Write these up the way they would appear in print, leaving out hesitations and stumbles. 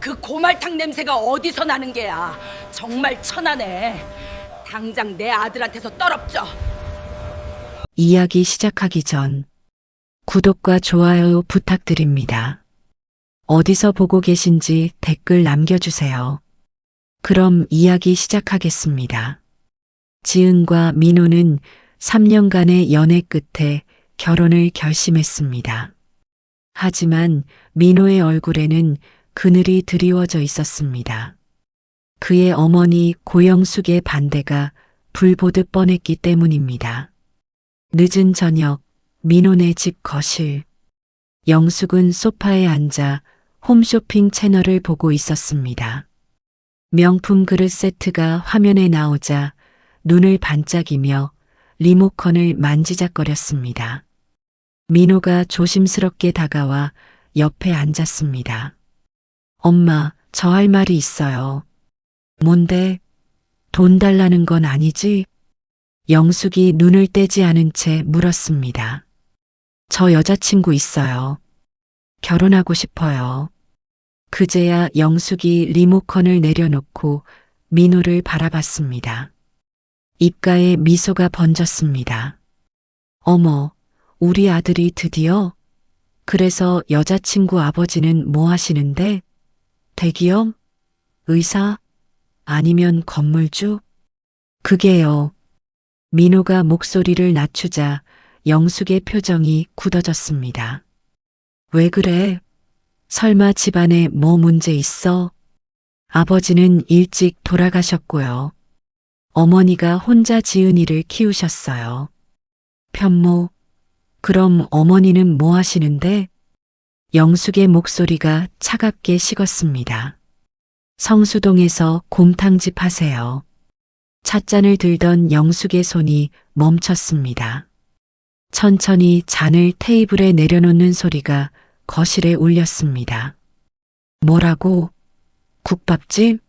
그 고말탕 냄새가 어디서 나는 게야. 정말 천하네. 당장 내 아들한테서 떨어져. 이야기 시작하기 전 구독과 좋아요 부탁드립니다. 어디서 보고 계신지 댓글 남겨주세요. 그럼 이야기 시작하겠습니다. 지은과 민호는 3년간의 연애 끝에 결혼을 결심했습니다. 하지만 민호의 얼굴에는 그늘이 드리워져 있었습니다. 그의 어머니 고영숙의 반대가 불보듯 뻔했기 때문입니다. 늦은 저녁, 민호네 집 거실. 영숙은 소파에 앉아 홈쇼핑 채널을 보고 있었습니다. 명품 그릇 세트가 화면에 나오자 눈을 반짝이며 리모컨을 만지작거렸습니다. 민호가 조심스럽게 다가와 옆에 앉았습니다. 엄마, 저 할 말이 있어요. 뭔데? 돈 달라는 건 아니지? 영숙이 눈을 떼지 않은 채 물었습니다. 저 여자친구 있어요. 결혼하고 싶어요. 그제야 영숙이 리모컨을 내려놓고 민호를 바라봤습니다. 입가에 미소가 번졌습니다. 어머, 우리 아들이 드디어? 그래서 여자친구 아버지는 뭐 하시는데? 대기업? 의사? 아니면 건물주? 그게요. 민호가 목소리를 낮추자 영숙의 표정이 굳어졌습니다. 왜 그래? 설마 집안에 뭐 문제 있어? 아버지는 일찍 돌아가셨고요. 어머니가 혼자 지은이를 키우셨어요. 편모, 그럼 어머니는 뭐 하시는데? 영숙의 목소리가 차갑게 식었습니다. 성수동에서 곰탕집 하세요. 찻잔을 들던 영숙의 손이 멈췄습니다. 천천히 잔을 테이블에 내려놓는 소리가 거실에 울렸습니다. 뭐라고? 국밥집?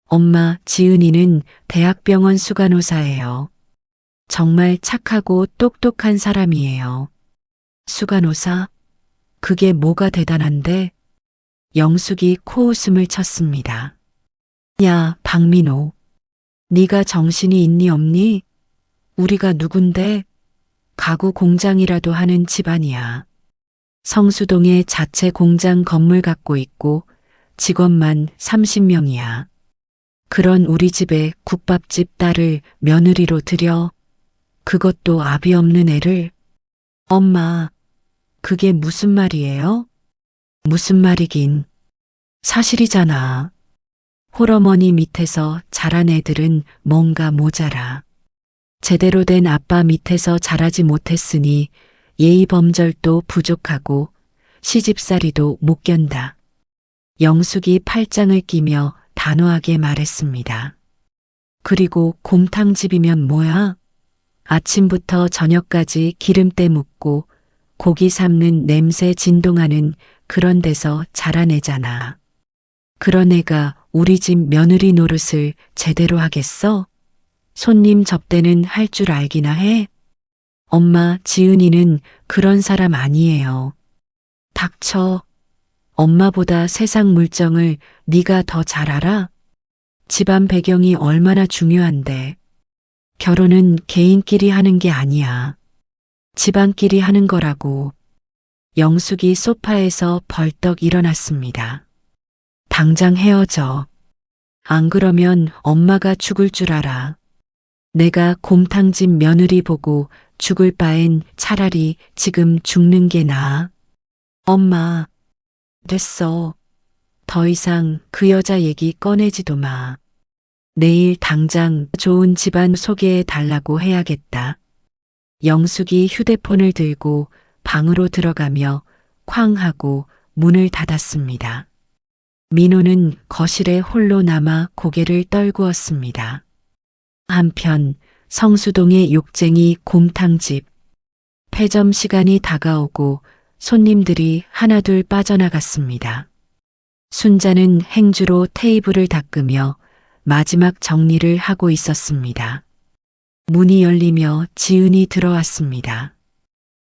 엄마, 지은이는 대학병원 수간호사예요. 정말 착하고 똑똑한 사람이에요. 수간호사? 그게 뭐가 대단한데? 영숙이 코웃음을 쳤습니다. 야, 박민호. 네가 정신이 있니 없니? 우리가 누군데? 가구 공장이라도 하는 집안이야. 성수동에 자체 공장 건물 갖고 있고 직원만 30명이야. 그런 우리 집에 국밥집 딸을 며느리로 들여. 그것도 아비 없는 애를. 엄마, 그게 무슨 말이에요? 무슨 말이긴. 사실이잖아. 홀어머니 밑에서 자란 애들은 뭔가 모자라. 제대로 된 아빠 밑에서 자라지 못했으니 예의 범절도 부족하고 시집살이도 못 견다. 영숙이 팔짱을 끼며 단호하게 말했습니다. 그리고 곰탕집이면 뭐야? 아침부터 저녁까지 기름때 묻고 고기 삶는 냄새 진동하는 그런 데서 자란 애잖아. 그런 애가 우리 집 며느리 노릇을 제대로 하겠어? 손님 접대는 할 줄 알기나 해? 엄마, 지은이는 그런 사람 아니에요. 닥쳐. 엄마보다 세상 물정을 네가 더 잘 알아? 집안 배경이 얼마나 중요한데. 결혼은 개인끼리 하는 게 아니야. 집안끼리 하는 거라고. 영숙이 소파에서 벌떡 일어났습니다. 당장 헤어져. 안 그러면 엄마가 죽을 줄 알아. 내가 곰탕집 며느리 보고 죽을 바엔 차라리 지금 죽는 게 나아. 엄마, 됐어. 더 이상 그 여자 얘기 꺼내지도 마. 내일 당장 좋은 집안 소개해 달라고 해야겠다. 영숙이 휴대폰을 들고 방으로 들어가며 쾅 하고 문을 닫았습니다. 민호는 거실에 홀로 남아 고개를 떨구었습니다. 한편 성수동의 욕쟁이 곰탕집. 폐점 시간이 다가오고 손님들이 하나둘 빠져나갔습니다. 순자는 행주로 테이블을 닦으며 마지막 정리를 하고 있었습니다. 문이 열리며 지은이 들어왔습니다.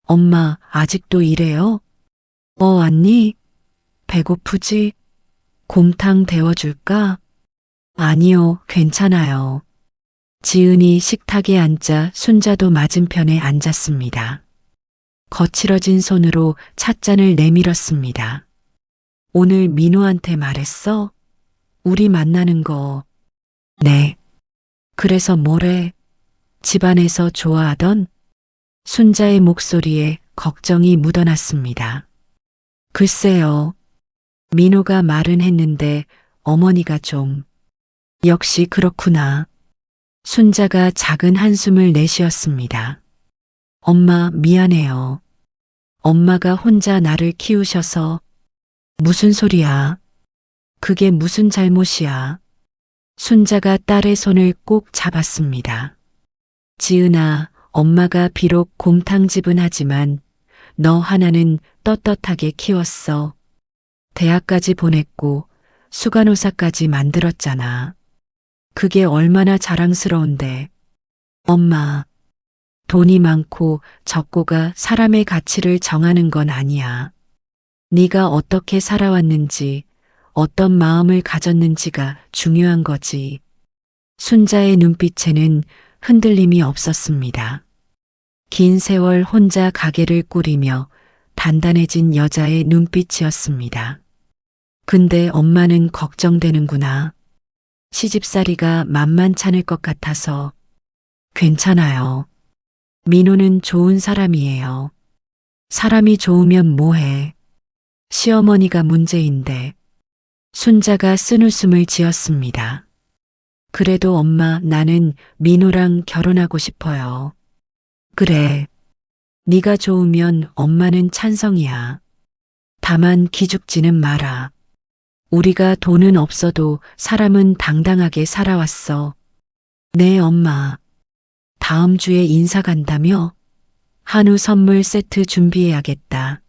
엄마, 아직도 이래요? 왔니? 배고프지? 곰탕 데워줄까? 아니요, 괜찮아요. 지은이 식탁에 앉자 순자도 맞은편에 앉았습니다. 거칠어진 손으로 찻잔을 내밀었습니다. 오늘 민호한테 말했어? 우리 만나는 거. 네. 그래서 뭐래? 집안에서 좋아하던? 순자의 목소리에 걱정이 묻어났습니다. 글쎄요. 민호가 말은 했는데 어머니가 좀. 역시 그렇구나. 순자가 작은 한숨을 내쉬었습니다. 엄마 미안해요. 엄마가 혼자 나를 키우셔서. 무슨 소리야? 그게 무슨 잘못이야? 순자가 딸의 손을 꼭 잡았습니다. 지은아, 엄마가 비록 곰탕집은 하지만 너 하나는 떳떳하게 키웠어. 대학까지 보냈고 수간호사까지 만들었잖아. 그게 얼마나 자랑스러운데. 엄마, 돈이 많고 적고가 사람의 가치를 정하는 건 아니야. 네가 어떻게 살아왔는지, 어떤 마음을 가졌는지가 중요한 거지. 순자의 눈빛에는 흔들림이 없었습니다. 긴 세월 혼자 가게를 꾸리며 단단해진 여자의 눈빛이었습니다. 근데 엄마는 걱정되는구나. 시집살이가 만만찮을 것 같아서. 괜찮아요. 민호는 좋은 사람이에요. 사람이 좋으면 뭐해. 시어머니가 문제인데. 순자가 쓴웃음을 지었습니다. 그래도 엄마, 나는 민호랑 결혼하고 싶어요. 그래. 네가 좋으면 엄마는 찬성이야. 다만 기죽지는 마라. 우리가 돈은 없어도 사람은 당당하게 살아왔어. 네, 엄마. 다음 주에 인사 간다며? 한우 선물 세트 준비해야겠다.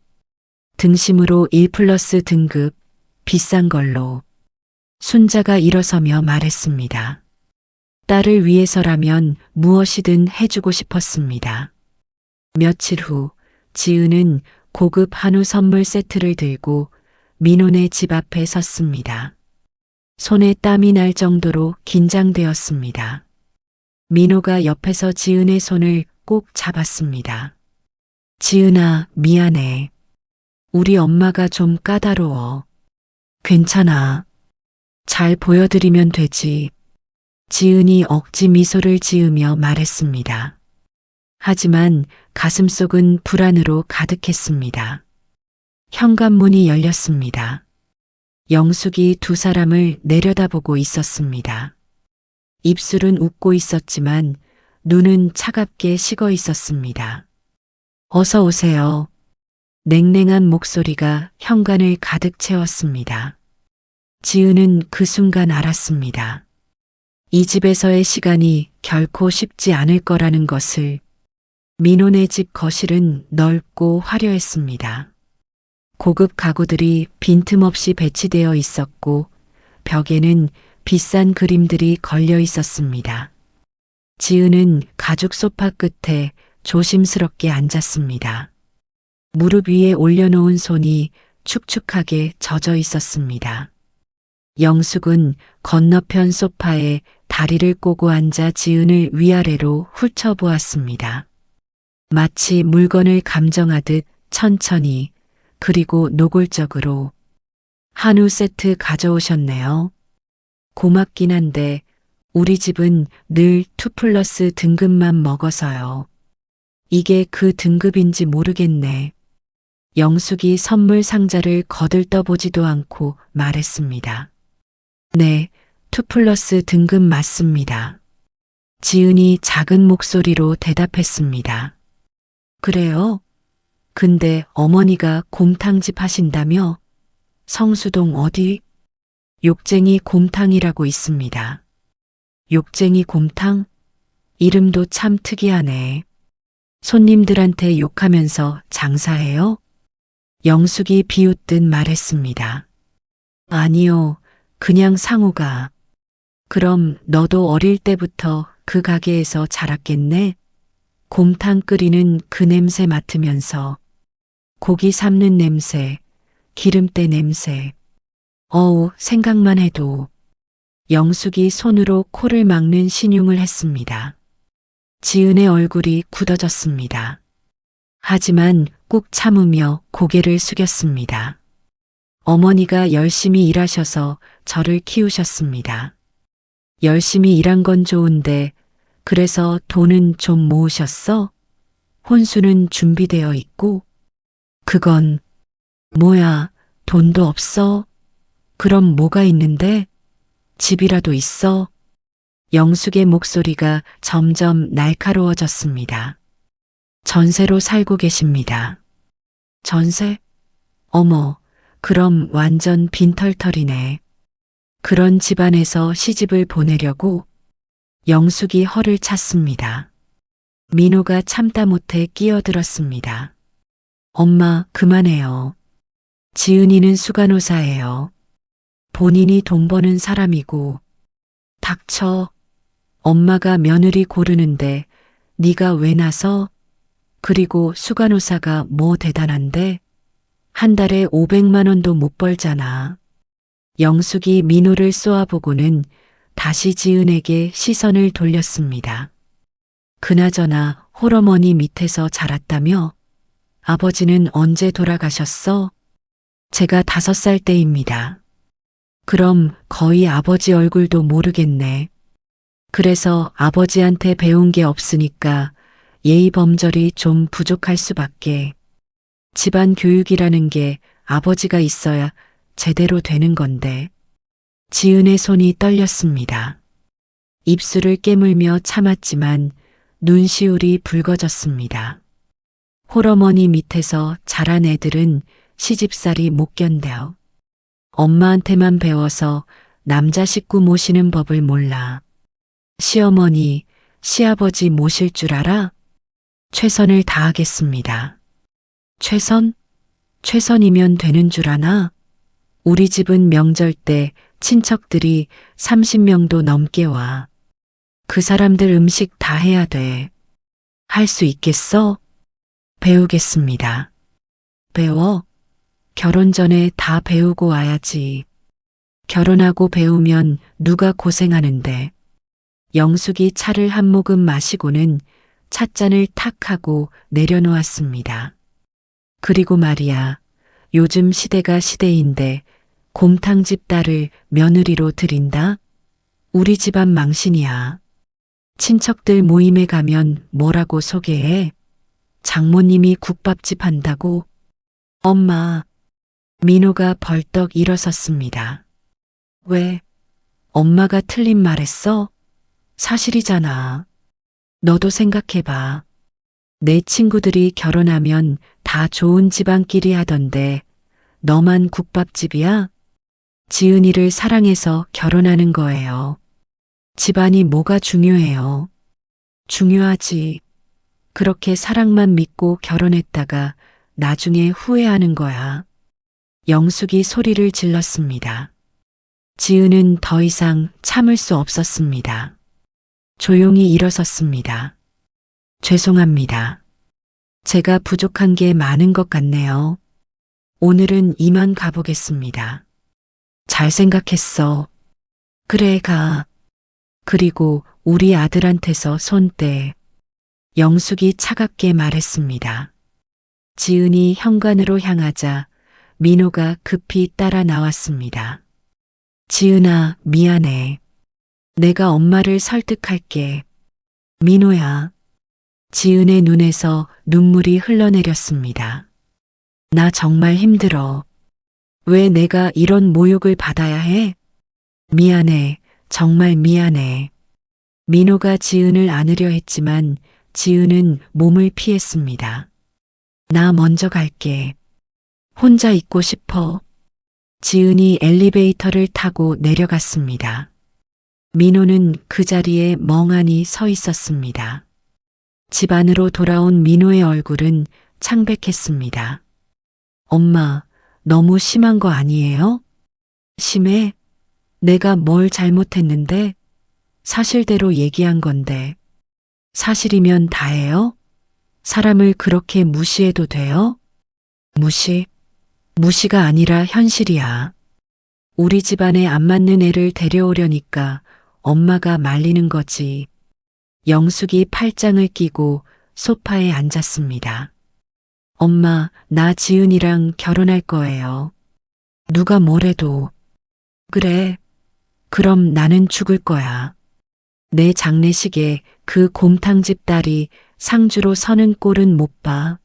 등심으로 1플러스 등급, 비싼 걸로. 순자가 일어서며 말했습니다. 딸을 위해서라면 무엇이든 해주고 싶었습니다. 며칠 후 지은은 고급 한우 선물 세트를 들고 민호네 집 앞에 섰습니다. 손에 땀이 날 정도로 긴장되었습니다. 민호가 옆에서 지은의 손을 꼭 잡았습니다. 지은아, 미안해. 우리 엄마가 좀 까다로워. 괜찮아. 잘 보여드리면 되지. 지은이 억지 미소를 지으며 말했습니다. 하지만 가슴속은 불안으로 가득했습니다. 현관문이 열렸습니다. 영숙이 두 사람을 내려다보고 있었습니다. 입술은 웃고 있었지만 눈은 차갑게 식어 있었습니다. 어서 오세요. 냉랭한 목소리가 현관을 가득 채웠습니다. 지은은 그 순간 알았습니다. 이 집에서의 시간이 결코 쉽지 않을 거라는 것을. 민호네 집 거실은 넓고 화려했습니다. 고급 가구들이 빈틈없이 배치되어 있었고 벽에는 비싼 그림들이 걸려 있었습니다. 지은은 가죽 소파 끝에 조심스럽게 앉았습니다. 무릎 위에 올려놓은 손이 축축하게 젖어 있었습니다. 영숙은 건너편 소파에 다리를 꼬고 앉아 지은을 위아래로 훑어보았습니다. 마치 물건을 감정하듯 천천히 그리고 노골적으로. 한우 세트 가져오셨네요. 고맙긴 한데 우리 집은 늘 2플러스 등급만 먹어서요. 이게 그 등급인지 모르겠네. 영숙이 선물 상자를 거들떠보지도 않고 말했습니다. 네, 2플러스 등급 맞습니다. 지은이 작은 목소리로 대답했습니다. 그래요? 근데 어머니가 곰탕집 하신다며? 성수동 어디? 욕쟁이 곰탕이라고 있습니다. 욕쟁이 곰탕? 이름도 참 특이하네. 손님들한테 욕하면서 장사해요? 영숙이 비웃듯 말했습니다. 아니요, 그냥 상우가. 그럼 너도 어릴 때부터 그 가게에서 자랐겠네? 곰탕 끓이는 그 냄새 맡으면서 고기 삶는 냄새, 기름때 냄새. 생각만 해도 영숙이 손으로 코를 막는 신용을 했습니다. 지은의 얼굴이 굳어졌습니다. 하지만 꾹 참으며 고개를 숙였습니다. 어머니가 열심히 일하셔서 저를 키우셨습니다. 열심히 일한 건 좋은데 그래서 돈은 좀 모으셨어? 혼수는 준비되어 있고? 그건 뭐야, 돈도 없어? 그럼 뭐가 있는데? 집이라도 있어? 영숙의 목소리가 점점 날카로워졌습니다. 전세로 살고 계십니다. 전세? 어머, 그럼 완전 빈털털이네. 그런 집안에서 시집을 보내려고? 영숙이 허를 찼습니다. 민호가 참다 못해 끼어들었습니다. 엄마, 그만해요. 지은이는 수간호사예요. 본인이 돈 버는 사람이고. 닥쳐. 엄마가 며느리 고르는데 네가 왜 나서? 그리고 수간호사가 뭐 대단한데? 한 달에 500만 원도 못 벌잖아. 영숙이 민호를 쏘아보고는 다시 지은에게 시선을 돌렸습니다. 그나저나 홀어머니 밑에서 자랐다며? 아버지는 언제 돌아가셨어? 제가 5살 때입니다. 그럼 거의 아버지 얼굴도 모르겠네. 그래서 아버지한테 배운 게 없으니까 예의 범절이 좀 부족할 수밖에. 집안 교육이라는 게 아버지가 있어야 제대로 되는 건데. 지은의 손이 떨렸습니다. 입술을 깨물며 참았지만 눈시울이 붉어졌습니다. 홀어머니 밑에서 자란 애들은 시집살이 못 견뎌. 엄마한테만 배워서 남자 식구 모시는 법을 몰라. 시어머니, 시아버지 모실 줄 알아? 최선을 다하겠습니다. 최선? 최선이면 되는 줄 아나? 우리 집은 명절 때 친척들이 30명도 넘게 와. 그 사람들 음식 다 해야 돼. 할 수 있겠어? 배우겠습니다. 배워? 결혼 전에 다 배우고 와야지. 결혼하고 배우면 누가 고생하는데. 영숙이 차를 한 모금 마시고는 찻잔을 탁 하고 내려놓았습니다. 그리고 말이야, 요즘 시대가 시대인데 곰탕집 딸을 며느리로 들인다? 우리 집안 망신이야. 친척들 모임에 가면 뭐라고 소개해? 장모님이 국밥집 한다고? 엄마, 민호가 벌떡 일어섰습니다. 왜? 엄마가 틀린 말했어? 사실이잖아. 너도 생각해봐. 내 친구들이 결혼하면 다 좋은 집안끼리 하던데 너만 국밥집이야? 지은이를 사랑해서 결혼하는 거예요. 집안이 뭐가 중요해요? 중요하지. 그렇게 사랑만 믿고 결혼했다가 나중에 후회하는 거야. 영숙이 소리를 질렀습니다. 지은은 더 이상 참을 수 없었습니다. 조용히 일어섰습니다. 죄송합니다. 제가 부족한 게 많은 것 같네요. 오늘은 이만 가보겠습니다. 잘 생각했어. 그래, 가. 그리고 우리 아들한테서 손 떼. 영숙이 차갑게 말했습니다. 지은이 현관으로 향하자 민호가 급히 따라 나왔습니다. 지은아, 미안해. 내가 엄마를 설득할게. 민호야. 지은의 눈에서 눈물이 흘러내렸습니다. 나 정말 힘들어. 왜 내가 이런 모욕을 받아야 해? 미안해. 정말 미안해. 민호가 지은을 안으려 했지만 지은은 몸을 피했습니다. 나 먼저 갈게. 혼자 있고 싶어. 지은이 엘리베이터를 타고 내려갔습니다. 민호는 그 자리에 멍하니 서 있었습니다. 집 안으로 돌아온 민호의 얼굴은 창백했습니다. 엄마, 너무 심한 거 아니에요? 심해? 내가 뭘 잘못했는데? 사실대로 얘기한 건데. 사실이면 다예요? 사람을 그렇게 무시해도 돼요? 무시가 아니라 현실이야. 우리 집안에 안 맞는 애를 데려오려니까 엄마가 말리는 거지. 영숙이 팔짱을 끼고 소파에 앉았습니다. 엄마, 나 지은이랑 결혼할 거예요. 누가 뭐래도. 그래. 그럼 나는 죽을 거야. 내 장례식에 그 곰탕집 딸이 상주로 서는 꼴은 못 봐.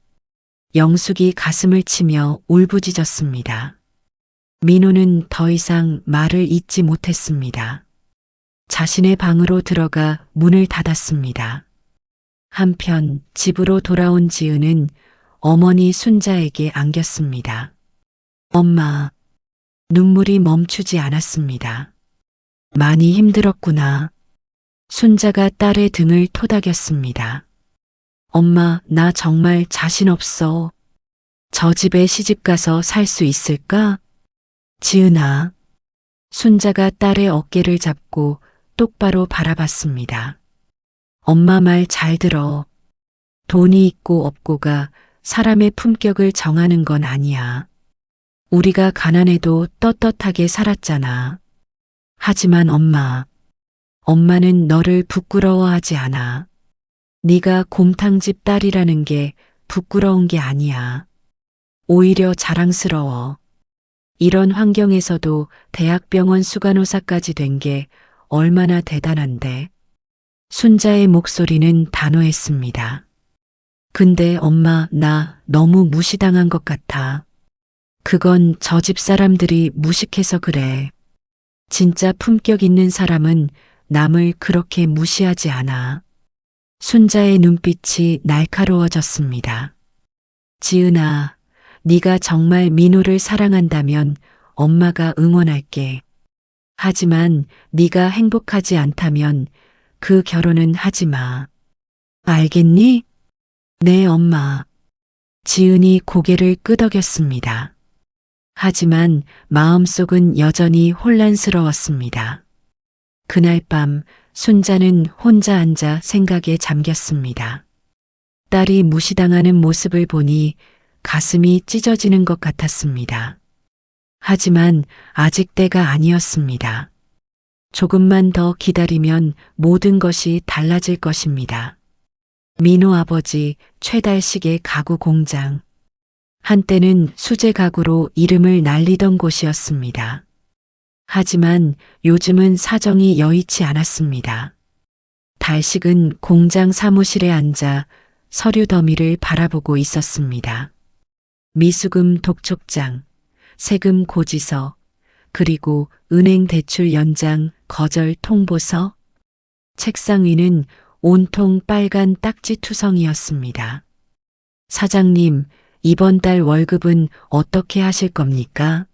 영숙이 가슴을 치며 울부짖었습니다. 민호는 더 이상 말을 잇지 못했습니다. 자신의 방으로 들어가 문을 닫았습니다. 한편 집으로 돌아온 지은은 어머니 순자에게 안겼습니다. 엄마, 눈물이 멈추지 않았습니다. 많이 힘들었구나. 순자가 딸의 등을 토닥였습니다. 엄마, 나 정말 자신 없어. 저 집에 시집가서 살 수 있을까? 지은아. 순자가 딸의 어깨를 잡고 똑바로 바라봤습니다. 엄마 말 잘 들어. 돈이 있고 없고가 사람의 품격을 정하는 건 아니야. 우리가 가난해도 떳떳하게 살았잖아. 하지만 엄마는 너를 부끄러워하지 않아. 네가 곰탕집 딸이라는 게 부끄러운 게 아니야. 오히려 자랑스러워. 이런 환경에서도 대학병원 수간호사까지 된 게 얼마나 대단한데. 순자의 목소리는 단호했습니다. 근데 엄마, 나 너무 무시당한 것 같아. 그건 저 집 사람들이 무식해서 그래. 진짜 품격 있는 사람은 남을 그렇게 무시하지 않아. 순자의 눈빛이 날카로워졌습니다. 지은아, 네가 정말 민호를 사랑한다면 엄마가 응원할게. 하지만 네가 행복하지 않다면 그 결혼은 하지 마. 알겠니? 네, 엄마. 지은이 고개를 끄덕였습니다. 하지만 마음속은 여전히 혼란스러웠습니다. 그날 밤 순자는 혼자 앉아 생각에 잠겼습니다. 딸이 무시당하는 모습을 보니 가슴이 찢어지는 것 같았습니다. 하지만 아직 때가 아니었습니다. 조금만 더 기다리면 모든 것이 달라질 것입니다. 민호 아버지 최달식의 가구 공장. 한때는 수제 가구로 이름을 날리던 곳이었습니다. 하지만 요즘은 사정이 여의치 않았습니다. 달식은 공장 사무실에 앉아 서류 더미를 바라보고 있었습니다. 미수금 독촉장, 세금 고지서, 그리고 은행 대출 연장 거절 통보서. 책상 위는 온통 빨간 딱지 투성이었습니다. 사장님, 이번 달 월급은 어떻게 하실 겁니까?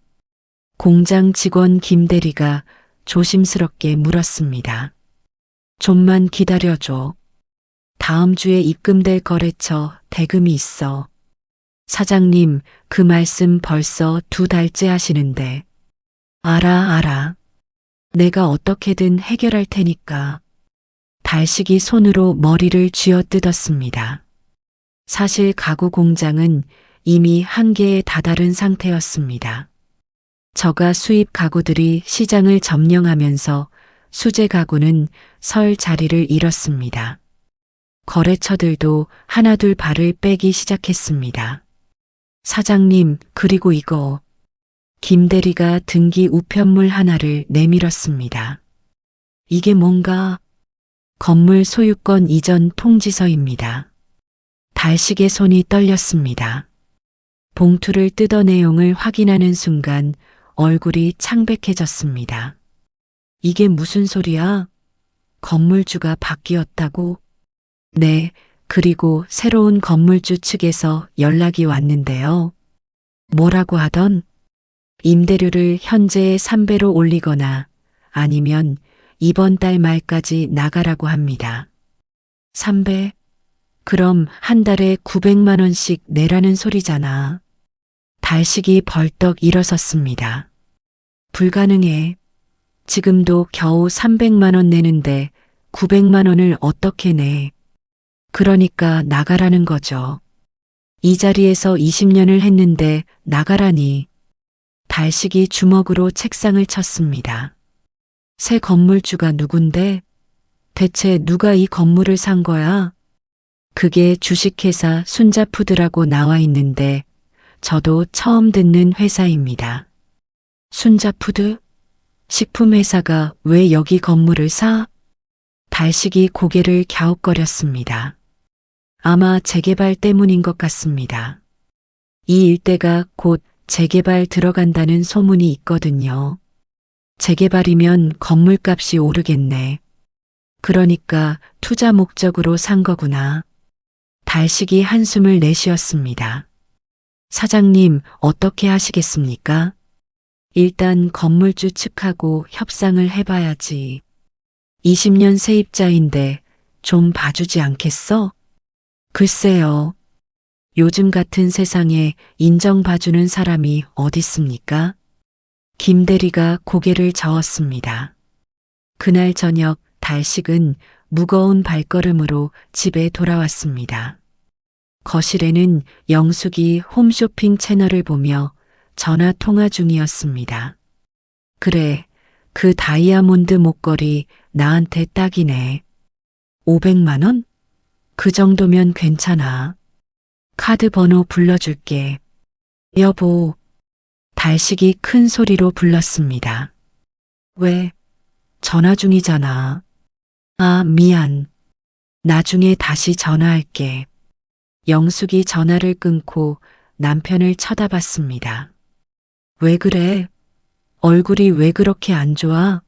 공장 직원 김대리가 조심스럽게 물었습니다. 좀만 기다려줘. 다음 주에 입금될 거래처 대금이 있어. 사장님, 그 말씀 벌써 2달째 하시는데. 알아. 내가 어떻게든 해결할 테니까. 달식이 손으로 머리를 쥐어뜯었습니다. 사실 가구 공장은 이미 한계에 다다른 상태였습니다. 저가 수입 가구들이 시장을 점령하면서 수제 가구는 설 자리를 잃었습니다. 거래처들도 하나둘 발을 빼기 시작했습니다. 사장님, 그리고 이거. 김대리가 등기 우편물 하나를 내밀었습니다. 이게 뭔가? 건물 소유권 이전 통지서입니다. 달식의 손이 떨렸습니다. 봉투를 뜯어 내용을 확인하는 순간 얼굴이 창백해졌습니다. 이게 무슨 소리야? 건물주가 바뀌었다고? 네, 그리고 새로운 건물주 측에서 연락이 왔는데요. 뭐라고 하던? 임대료를 현재의 3배로 올리거나 아니면 이번 달 말까지 나가라고 합니다. 3배? 그럼 한 달에 900만 원씩 내라는 소리잖아. 달식이 벌떡 일어섰습니다. 불가능해. 지금도 겨우 300만 원 내는데 900만 원을 어떻게 내? 그러니까 나가라는 거죠. 이 자리에서 20년을 했는데 나가라니. 달식이 주먹으로 책상을 쳤습니다. 새 건물주가 누군데? 대체 누가 이 건물을 산 거야? 그게 주식회사 순자푸드라고 나와 있는데 저도 처음 듣는 회사입니다. 순자푸드? 식품회사가 왜 여기 건물을 사? 달식이 고개를 갸웃거렸습니다. 아마 재개발 때문인 것 같습니다. 이 일대가 곧 재개발 들어간다는 소문이 있거든요. 재개발이면 건물값이 오르겠네. 그러니까 투자 목적으로 산 거구나. 달식이 한숨을 내쉬었습니다. 사장님, 어떻게 하시겠습니까? 일단 건물주 측하고 협상을 해봐야지. 20년 세입자인데 좀 봐주지 않겠어? 글쎄요. 요즘 같은 세상에 인정봐주는 사람이 어딨습니까? 김 대리가 고개를 저었습니다. 그날 저녁 달식은 무거운 발걸음으로 집에 돌아왔습니다. 거실에는 영숙이 홈쇼핑 채널을 보며 전화 통화 중이었습니다. 그래, 그 다이아몬드 목걸이 나한테 딱이네. 500만 원? 그 정도면 괜찮아. 카드 번호 불러줄게. 여보. 달식이 큰 소리로 불렀습니다. 왜? 전화 중이잖아. 아, 미안. 나중에 다시 전화할게. 영숙이 전화를 끊고 남편을 쳐다봤습니다. 왜 그래? 얼굴이 왜 그렇게 안 좋아?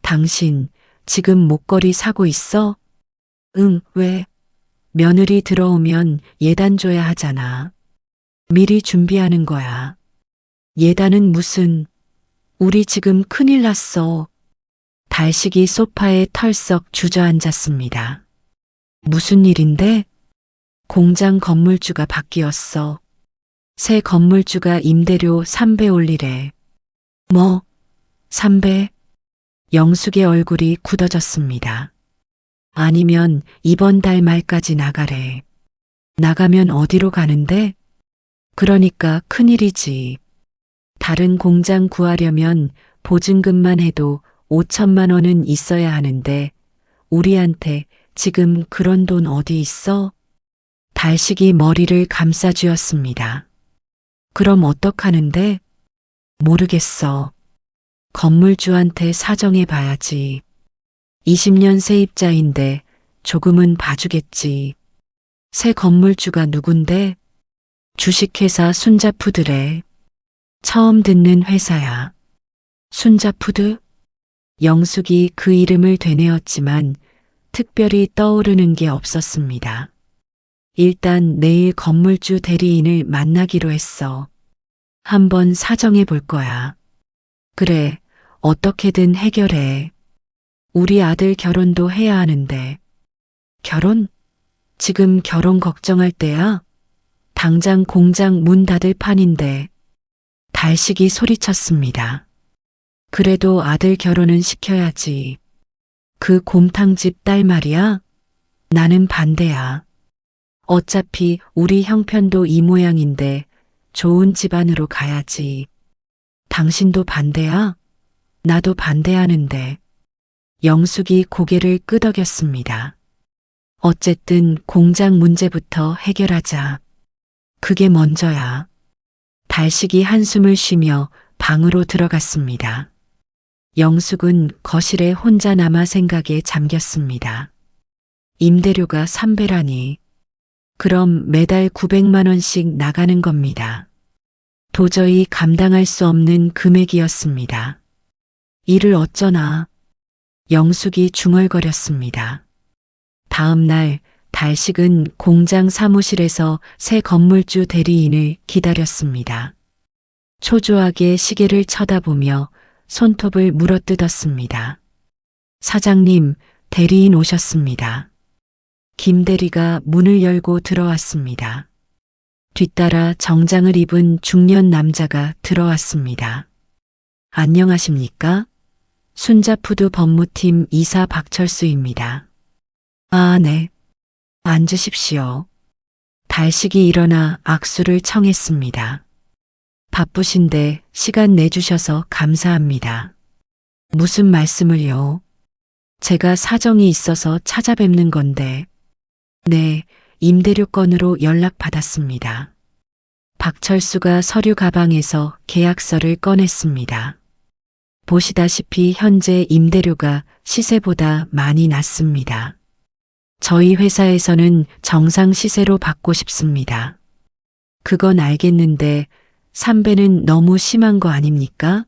당신 지금 목걸이 사고 있어? 응, 왜? 며느리 들어오면 예단 줘야 하잖아. 미리 준비하는 거야. 예단은 무슨, 우리 지금 큰일 났어. 달식이 소파에 털썩 주저앉았습니다. 무슨 일인데? 공장 건물주가 바뀌었어. 새 건물주가 임대료 3배 올리래. 뭐? 3배? 영숙의 얼굴이 굳어졌습니다. 아니면 이번 달 말까지 나가래. 나가면 어디로 가는데? 그러니까 큰일이지. 다른 공장 구하려면 보증금만 해도 5천만 원은 있어야 하는데 우리한테 지금 그런 돈 어디 있어? 달식이 머리를 감싸쥐었습니다. 그럼 어떡하는데? 모르겠어. 건물주한테 사정해 봐야지. 20년 세입자인데 조금은 봐주겠지. 새 건물주가 누군데? 주식회사 순자푸드래. 처음 듣는 회사야. 순자푸드? 영숙이 그 이름을 되뇌었지만 특별히 떠오르는 게 없었습니다. 일단 내일 건물주 대리인을 만나기로 했어. 한번 사정해 볼 거야. 그래, 어떻게든 해결해. 우리 아들 결혼도 해야 하는데. 결혼? 지금 결혼 걱정할 때야? 당장 공장 문 닫을 판인데. 달식이 소리쳤습니다. 그래도 아들 결혼은 시켜야지. 그 곰탕집 딸 말이야? 나는 반대야. 어차피 우리 형편도 이 모양인데 좋은 집안으로 가야지. 당신도 반대야? 나도 반대하는데. 영숙이 고개를 끄덕였습니다. 어쨌든 공장 문제부터 해결하자. 그게 먼저야. 달식이 한숨을 쉬며 방으로 들어갔습니다. 영숙은 거실에 혼자 남아 생각에 잠겼습니다. 임대료가 3배라니. 그럼 매달 900만 원씩 나가는 겁니다. 도저히 감당할 수 없는 금액이었습니다. 이를 어쩌나. 영숙이 중얼거렸습니다. 다음 날 달식은 공장 사무실에서 새 건물주 대리인을 기다렸습니다. 초조하게 시계를 쳐다보며 손톱을 물어뜯었습니다. 사장님, 대리인 오셨습니다. 김 대리가 문을 열고 들어왔습니다. 뒤따라 정장을 입은 중년 남자가 들어왔습니다. 안녕하십니까? 순자푸드 법무팀 이사 박철수입니다. 아, 네. 앉으십시오. 달식이 일어나 악수를 청했습니다. 바쁘신데 시간 내주셔서 감사합니다. 무슨 말씀을요? 제가 사정이 있어서 찾아뵙는 건데. 네, 임대료 건으로 연락받았습니다. 박철수가 서류 가방에서 계약서를 꺼냈습니다. 보시다시피 현재 임대료가 시세보다 많이 낮습니다. 저희 회사에서는 정상 시세로 받고 싶습니다. 그건 알겠는데 3배는 너무 심한 거 아닙니까?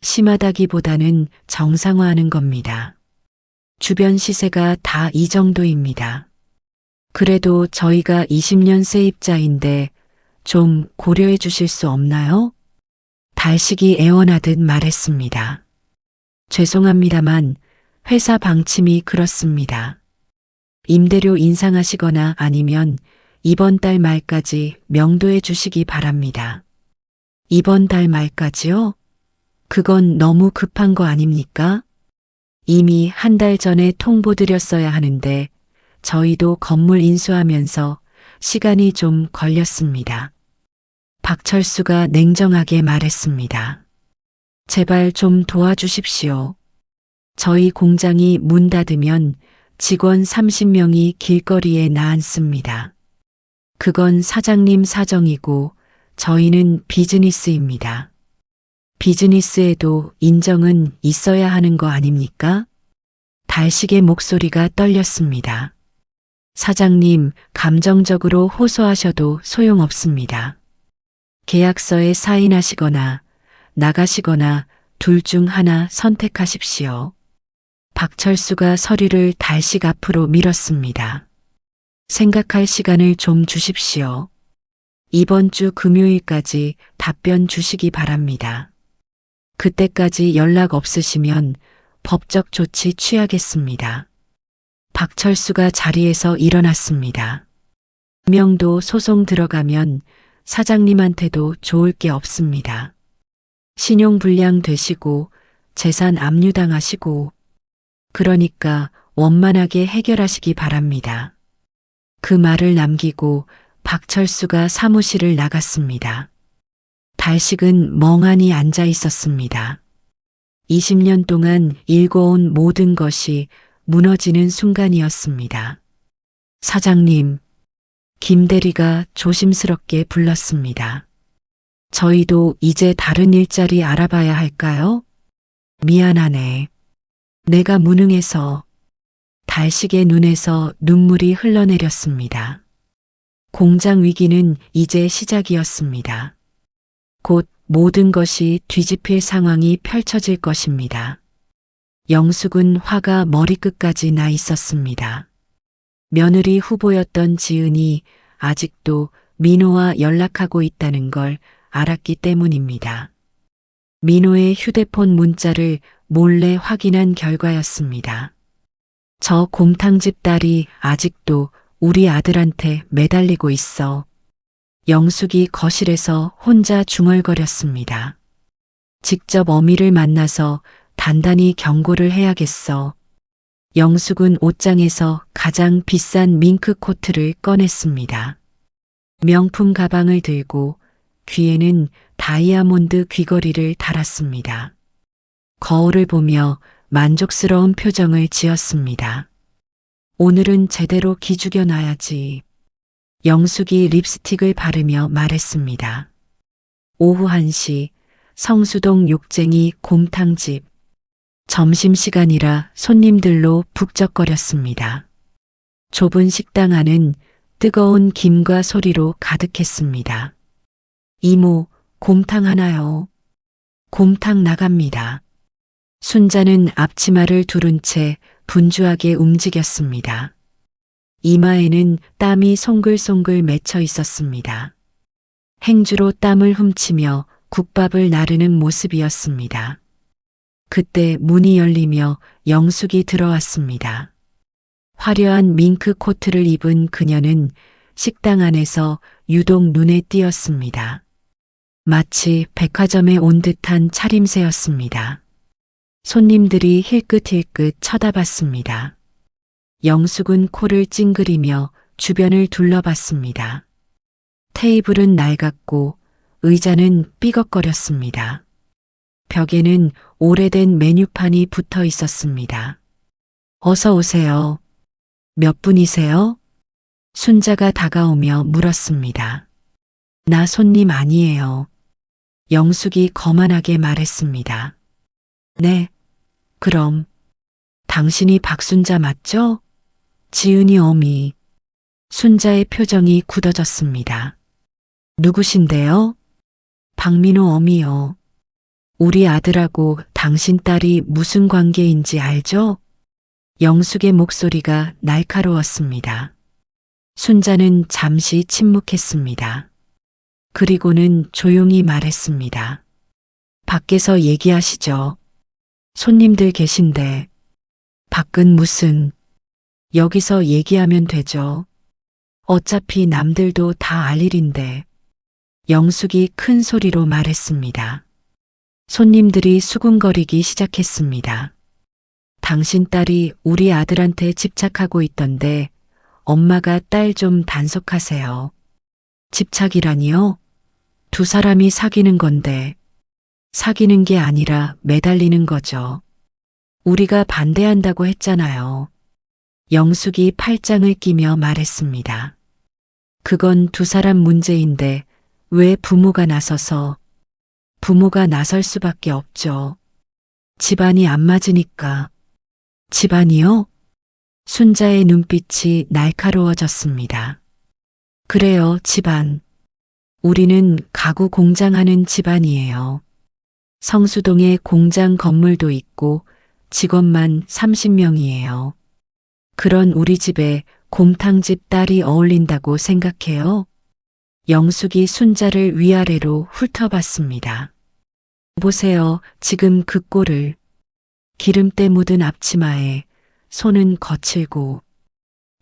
심하다기보다는 정상화하는 겁니다. 주변 시세가 다 이 정도입니다. 그래도 저희가 20년 세입자인데 좀 고려해 주실 수 없나요? 달식이 애원하듯 말했습니다. 죄송합니다만 회사 방침이 그렇습니다. 임대료 인상하시거나 아니면 이번 달 말까지 명도해 주시기 바랍니다. 이번 달 말까지요? 그건 너무 급한 거 아닙니까? 이미 한 달 전에 통보드렸어야 하는데 저희도 건물 인수하면서 시간이 좀 걸렸습니다. 박철수가 냉정하게 말했습니다. 제발 좀 도와주십시오. 저희 공장이 문 닫으면 직원 30명이 길거리에 나앉습니다. 그건 사장님 사정이고 저희는 비즈니스입니다. 비즈니스에도 인정은 있어야 하는 거 아닙니까? 달식의 목소리가 떨렸습니다. 사장님, 감정적으로 호소하셔도 소용없습니다. 계약서에 사인하시거나 나가시거나 둘 중 하나 선택하십시오. 박철수가 서류를 달식 앞으로 밀었습니다. 생각할 시간을 좀 주십시오. 이번 주 금요일까지 답변 주시기 바랍니다. 그때까지 연락 없으시면 법적 조치 취하겠습니다. 박철수가 자리에서 일어났습니다. 명도 소송 들어가면 사장님한테도 좋을 게 없습니다. 신용불량 되시고 재산 압류당하시고 그러니까 원만하게 해결하시기 바랍니다. 그 말을 남기고 박철수가 사무실을 나갔습니다. 달식은 멍하니 앉아 있었습니다. 20년 동안 일궈온 모든 것이 무너지는 순간이었습니다. 사장님, 김 대리가 조심스럽게 불렀습니다. 저희도 이제 다른 일자리 알아봐야 할까요? 미안하네. 내가 무능해서. 달식의 눈에서 눈물이 흘러내렸습니다. 공장 위기는 이제 시작이었습니다. 곧 모든 것이 뒤집힐 상황이 펼쳐질 것입니다. 영숙은 화가 머리끝까지 나 있었습니다. 며느리 후보였던 지은이 아직도 민호와 연락하고 있다는 걸 알았기 때문입니다. 민호의 휴대폰 문자를 몰래 확인한 결과였습니다. 저 곰탕집 딸이 아직도 우리 아들한테 매달리고 있어. 영숙이 거실에서 혼자 중얼거렸습니다. 직접 어미를 만나서 단단히 경고를 해야겠어. 영숙은 옷장에서 가장 비싼 밍크 코트를 꺼냈습니다. 명품 가방을 들고 귀에는 다이아몬드 귀걸이를 달았습니다. 거울을 보며 만족스러운 표정을 지었습니다. 오늘은 제대로 기죽여 놔야지. 영숙이 립스틱을 바르며 말했습니다. 오후 1시 성수동 욕쟁이 곰탕집. 점심시간이라 손님들로 북적거렸습니다. 좁은 식당 안은 뜨거운 김과 소리로 가득했습니다. 이모, 곰탕 하나요? 곰탕 나갑니다. 순자는 앞치마를 두른 채 분주하게 움직였습니다. 이마에는 땀이 송글송글 맺혀 있었습니다. 행주로 땀을 훔치며 국밥을 나르는 모습이었습니다. 그때 문이 열리며 영숙이 들어왔습니다. 화려한 밍크 코트를 입은 그녀는 식당 안에서 유독 눈에 띄었습니다. 마치 백화점에 온 듯한 차림새였습니다. 손님들이 힐끗힐끗 쳐다봤습니다. 영숙은 코를 찡그리며 주변을 둘러봤습니다. 테이블은 낡았고 의자는 삐걱거렸습니다. 벽에는 오래된 메뉴판이 붙어 있었습니다. 어서 오세요. 몇 분이세요? 순자가 다가오며 물었습니다. 나 손님 아니에요. 영숙이 거만하게 말했습니다. 네, 그럼 당신이 박순자 맞죠? 지은이 어미. 순자의 표정이 굳어졌습니다. 누구신데요? 박민호 어미요. 우리 아들하고 당신 딸이 무슨 관계인지 알죠? 영숙의 목소리가 날카로웠습니다. 순자는 잠시 침묵했습니다. 그리고는 조용히 말했습니다. 밖에서 얘기하시죠. 손님들 계신데. 밖은 무슨. 여기서 얘기하면 되죠. 어차피 남들도 다 알 일인데. 영숙이 큰 소리로 말했습니다. 손님들이 수군거리기 시작했습니다. 당신 딸이 우리 아들한테 집착하고 있던데 엄마가 딸 좀 단속하세요. 집착이라니요? 두 사람이 사귀는 건데 사귀는 게 아니라 매달리는 거죠. 우리가 반대한다고 했잖아요. 영숙이 팔짱을 끼며 말했습니다. 그건 두 사람 문제인데 왜 부모가 나서서 부모가 나설 수밖에 없죠. 집안이 안 맞으니까. 집안이요? 순자의 눈빛이 날카로워졌습니다. 그래요, 집안. 우리는 가구 공장하는 집안이에요. 성수동에 공장 건물도 있고 직원만 30명이에요. 그런 우리 집에 곰탕집 딸이 어울린다고 생각해요? 영숙이 순자를 위아래로 훑어봤습니다. 보세요, 지금 그 꼴을. 기름때 묻은 앞치마에 손은 거칠고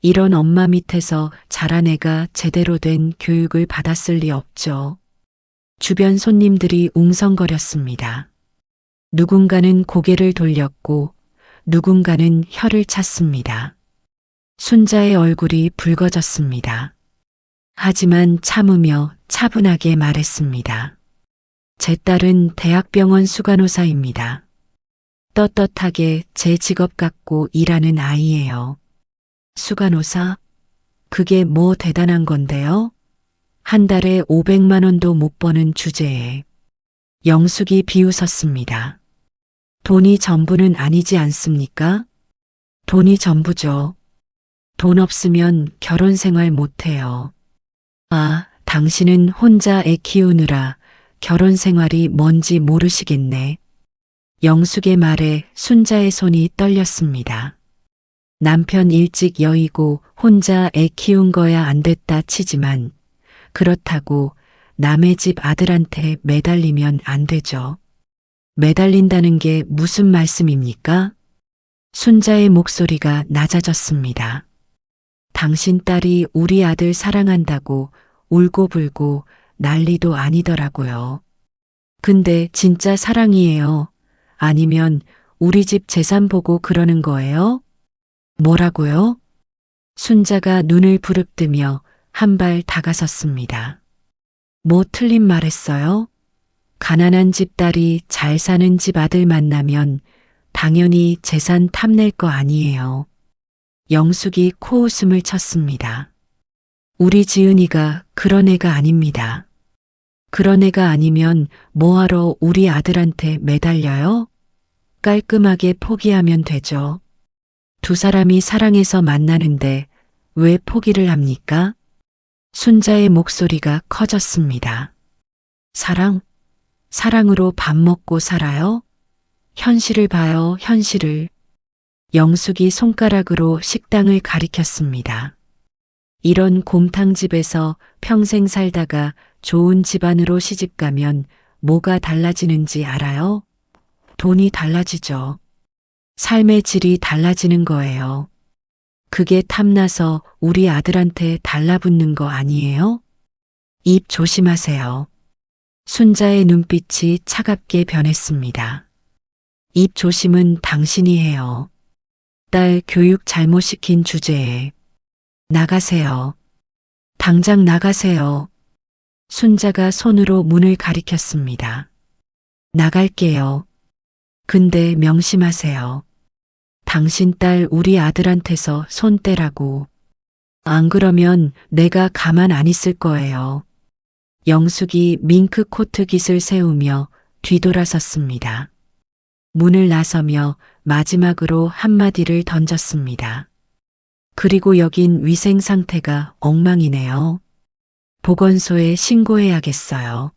이런 엄마 밑에서 자란 애가 제대로 된 교육을 받았을 리 없죠. 주변 손님들이 웅성거렸습니다. 누군가는 고개를 돌렸고 누군가는 혀를 찼습니다. 순자의 얼굴이 붉어졌습니다. 하지만 참으며 차분하게 말했습니다. 제 딸은 대학병원 수간호사입니다. 떳떳하게 제 직업 갖고 일하는 아이예요. 수간호사? 그게 뭐 대단한 건데요? 한 달에 500만 원도 못 버는 주제에. 영숙이 비웃었습니다. 돈이 전부는 아니지 않습니까? 돈이 전부죠. 돈 없으면 결혼 생활 못해요. 아, 당신은 혼자 애 키우느라 결혼 생활이 뭔지 모르시겠네. 영숙의 말에 순자의 손이 떨렸습니다. 남편 일찍 여의고 혼자 애 키운 거야 안 됐다 치지만 그렇다고 남의 집 아들한테 매달리면 안 되죠. 매달린다는 게 무슨 말씀입니까? 순자의 목소리가 낮아졌습니다. 당신 딸이 우리 아들 사랑한다고 울고불고 난리도 아니더라고요. 근데 진짜 사랑이에요. 아니면 우리 집 재산 보고 그러는 거예요? 뭐라고요? 순자가 눈을 부릅뜨며 한 발 다가섰습니다. 뭐 틀린 말 했어요? 가난한 집 딸이 잘 사는 집 아들 만나면 당연히 재산 탐낼 거 아니에요. 영숙이 코웃음을 쳤습니다. 우리 지은이가 그런 애가 아닙니다. 그런 애가 아니면 뭐하러 우리 아들한테 매달려요? 깔끔하게 포기하면 되죠. 두 사람이 사랑해서 만나는데 왜 포기를 합니까? 순자의 목소리가 커졌습니다. 사랑? 사랑으로 밥 먹고 살아요? 현실을 봐요, 현실을. 영숙이 손가락으로 식당을 가리켰습니다. 이런 곰탕집에서 평생 살다가 좋은 집안으로 시집가면 뭐가 달라지는지 알아요? 돈이 달라지죠. 삶의 질이 달라지는 거예요. 그게 탐나서 우리 아들한테 달라붙는 거 아니에요? 입 조심하세요. 순자의 눈빛이 차갑게 변했습니다. 입 조심은 당신이 해요. 딸 교육 잘못 시킨 주제에. 나가세요. 당장 나가세요. 순자가 손으로 문을 가리켰습니다. 나갈게요. 근데 명심하세요. 당신 딸 우리 아들한테서 손 떼라고. 안 그러면 내가 가만 안 있을 거예요. 영숙이 밍크 코트 깃을 세우며 뒤돌아섰습니다. 문을 나서며 마지막으로 한마디를 던졌습니다. 그리고 여긴 위생 상태가 엉망이네요. 보건소에 신고해야겠어요.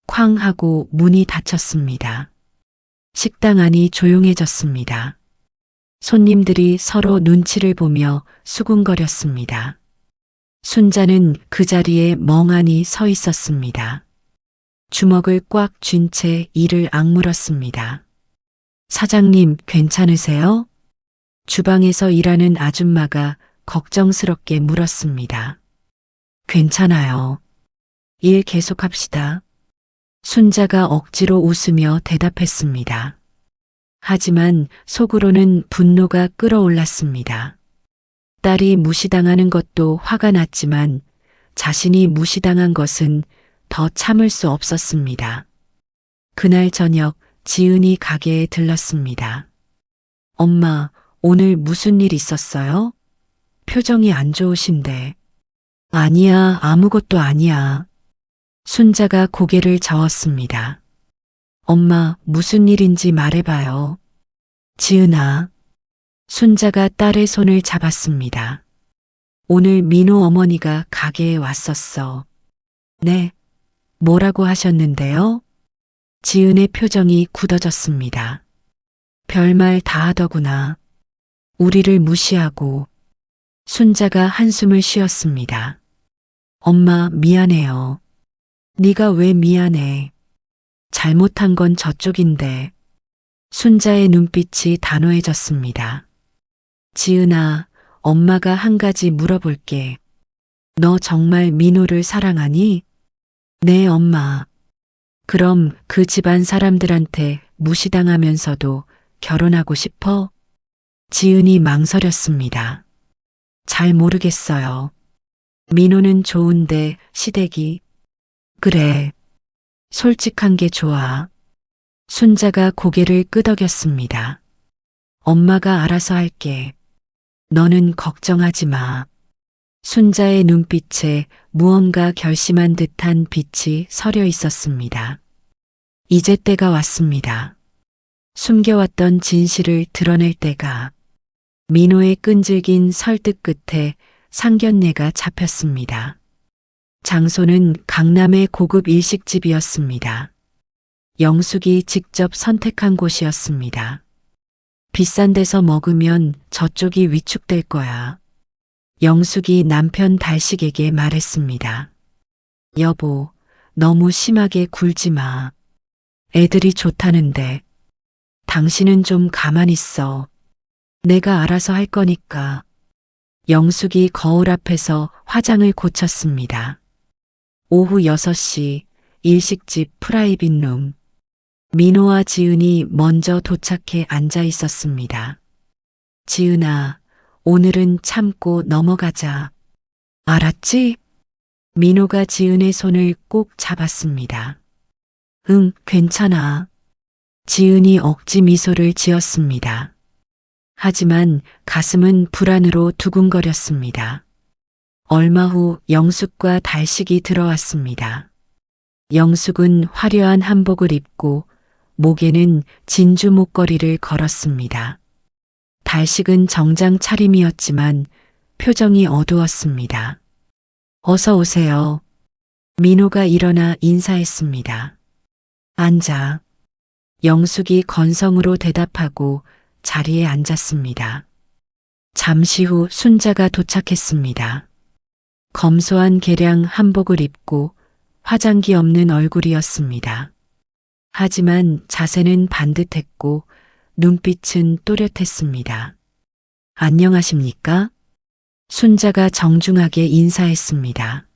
쾅 하고 문이 닫혔습니다. 식당 안이 조용해졌습니다. 손님들이 서로 눈치를 보며 수군거렸습니다. 순자는 그 자리에 멍하니 서 있었습니다. 주먹을 꽉 쥔 채 이를 악물었습니다. 사장님, 괜찮으세요? 주방에서 일하는 아줌마가 걱정스럽게 물었습니다. 괜찮아요. 일 계속합시다. 순자가 억지로 웃으며 대답했습니다. 하지만 속으로는 분노가 끓어올랐습니다. 딸이 무시당하는 것도 화가 났지만 자신이 무시당한 것은 더 참을 수 없었습니다. 그날 저녁 지은이 가게에 들렀습니다. 엄마, 오늘 무슨 일 있었어요? 표정이 안 좋으신데. 아니야, 아무것도 아니야. 순자가 고개를 저었습니다. 엄마, 무슨 일인지 말해봐요. 지은아. 순자가 딸의 손을 잡았습니다. 오늘 민호 어머니가 가게에 왔었어. 네. 뭐라고 하셨는데요? 지은의 표정이 굳어졌습니다. 별말 다 하더구나. 우리를 무시하고. 순자가 한숨을 쉬었습니다. 엄마, 미안해요. 네가 왜 미안해? 잘못한 건 저쪽인데. 순자의 눈빛이 단호해졌습니다. 지은아, 엄마가 한 가지 물어볼게. 너 정말 민호를 사랑하니? 네, 엄마. 그럼 그 집안 사람들한테 무시당하면서도 결혼하고 싶어? 지은이 망설였습니다. 잘 모르겠어요. 민호는 좋은데 시댁이. 그래. 솔직한 게 좋아. 순자가 고개를 끄덕였습니다. 엄마가 알아서 할게. 너는 걱정하지 마. 순자의 눈빛에 무언가 결심한 듯한 빛이 서려 있었습니다. 이제 때가 왔습니다. 숨겨왔던 진실을 드러낼 때가. 민호의 끈질긴 설득 끝에 상견례가 잡혔습니다. 장소는 강남의 고급 일식집이었습니다. 영숙이 직접 선택한 곳이었습니다. 비싼 데서 먹으면 저쪽이 위축될 거야. 영숙이 남편 달식에게 말했습니다. 여보, 너무 심하게 굴지 마. 애들이 좋다는데. 당신은 좀 가만히 있어. 내가 알아서 할 거니까. 영숙이 거울 앞에서 화장을 고쳤습니다. 오후 6시 일식집 프라이빗 룸. 민호와 지은이 먼저 도착해 앉아 있었습니다. 지은아, 오늘은 참고 넘어가자. 알았지? 민호가 지은의 손을 꼭 잡았습니다. 응, 괜찮아. 지은이 억지 미소를 지었습니다. 하지만 가슴은 불안으로 두근거렸습니다. 얼마 후 영숙과 달식이 들어왔습니다. 영숙은 화려한 한복을 입고 목에는 진주 목걸이를 걸었습니다. 달식은 정장 차림이었지만 표정이 어두웠습니다. 어서 오세요. 민호가 일어나 인사했습니다. 앉아. 영숙이 건성으로 대답하고 자리에 앉았습니다. 잠시 후 순자가 도착했습니다. 검소한 개량 한복을 입고 화장기 없는 얼굴이었습니다. 하지만 자세는 반듯했고 눈빛은 또렷했습니다. 안녕하십니까? 순자가 정중하게 인사했습니다.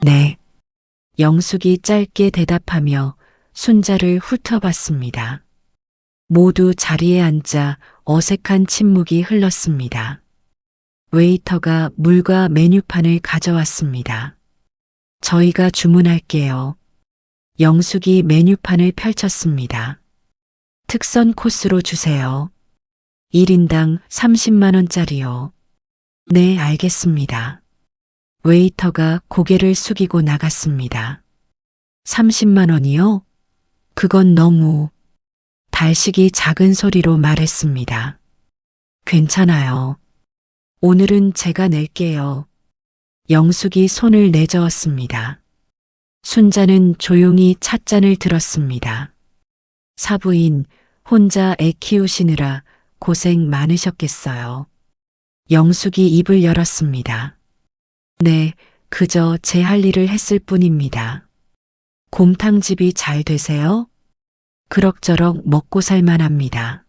네. 영숙이 짧게 대답하며 순자를 훑어봤습니다. 모두 자리에 앉아 어색한 침묵이 흘렀습니다. 웨이터가 물과 메뉴판을 가져왔습니다. 저희가 주문할게요. 영숙이 메뉴판을 펼쳤습니다. 특선 코스로 주세요. 1인당 30만 원짜리요. 네, 알겠습니다. 웨이터가 고개를 숙이고 나갔습니다. 30만 원이요? 그건 너무. 달식이 작은 소리로 말했습니다. 괜찮아요. 오늘은 제가 낼게요. 영숙이 손을 내저었습니다. 순자는 조용히 찻잔을 들었습니다. 사부인 혼자 애 키우시느라 고생 많으셨겠어요. 영숙이 입을 열었습니다. 네, 그저 제 할 일을 했을 뿐입니다. 곰탕집이 잘 되세요? 그럭저럭 먹고 살만합니다.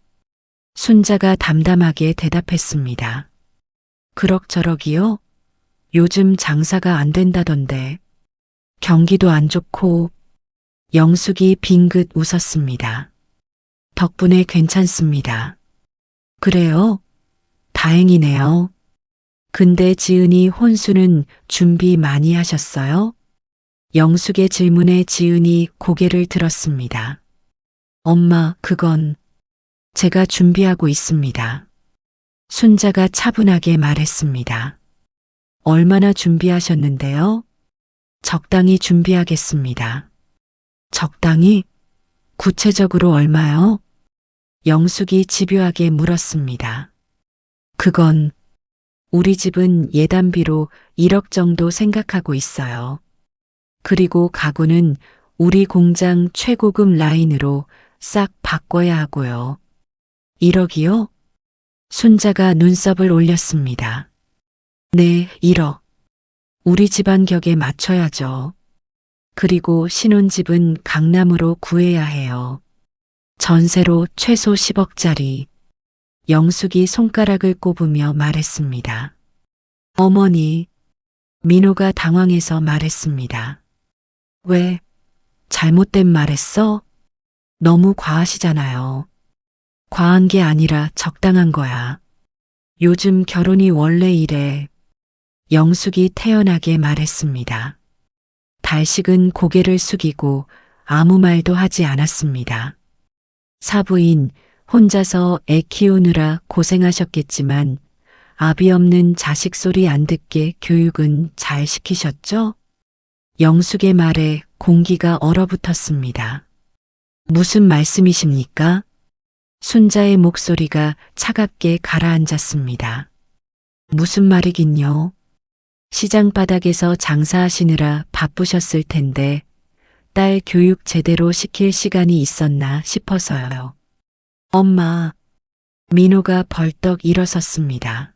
순자가 담담하게 대답했습니다. 그럭저럭이요? 요즘 장사가 안 된다던데. 경기도 안 좋고. 영숙이 빙긋 웃었습니다. 덕분에 괜찮습니다. 그래요? 다행이네요. 근데 지은이 혼수는 준비 많이 하셨어요? 영숙의 질문에 지은이 고개를 들었습니다. 엄마, 그건 제가 준비하고 있습니다. 순자가 차분하게 말했습니다. 얼마나 준비하셨는데요? 적당히 준비하겠습니다. 적당히? 구체적으로 얼마요? 영숙이 집요하게 물었습니다. 그건 우리 집은 예단비로 1억 정도 생각하고 있어요. 그리고 가구는 우리 공장 최고급 라인으로 싹 바꿔야 하고요. 1억이요? 순자가 눈썹을 올렸습니다. 네, 1억. 우리 집안 격에 맞춰야죠. 그리고 신혼집은 강남으로 구해야 해요. 전세로 최소 10억짜리. 영숙이 손가락을 꼽으며 말했습니다. 어머니, 민호가 당황해서 말했습니다. 왜? 잘못된 말했어? 너무 과하시잖아요. 과한 게 아니라 적당한 거야. 요즘 결혼이 원래 이래. 영숙이 태연하게 말했습니다. 달식은 고개를 숙이고 아무 말도 하지 않았습니다. 사부인 혼자서 애 키우느라 고생하셨겠지만 아비 없는 자식 소리 안 듣게 교육은 잘 시키셨죠? 영숙의 말에 공기가 얼어붙었습니다. 무슨 말씀이십니까? 순자의 목소리가 차갑게 가라앉았습니다. 무슨 말이긴요? 시장 바닥에서 장사하시느라 바쁘셨을 텐데 딸 교육 제대로 시킬 시간이 있었나 싶어서요. 엄마, 민호가 벌떡 일어섰습니다.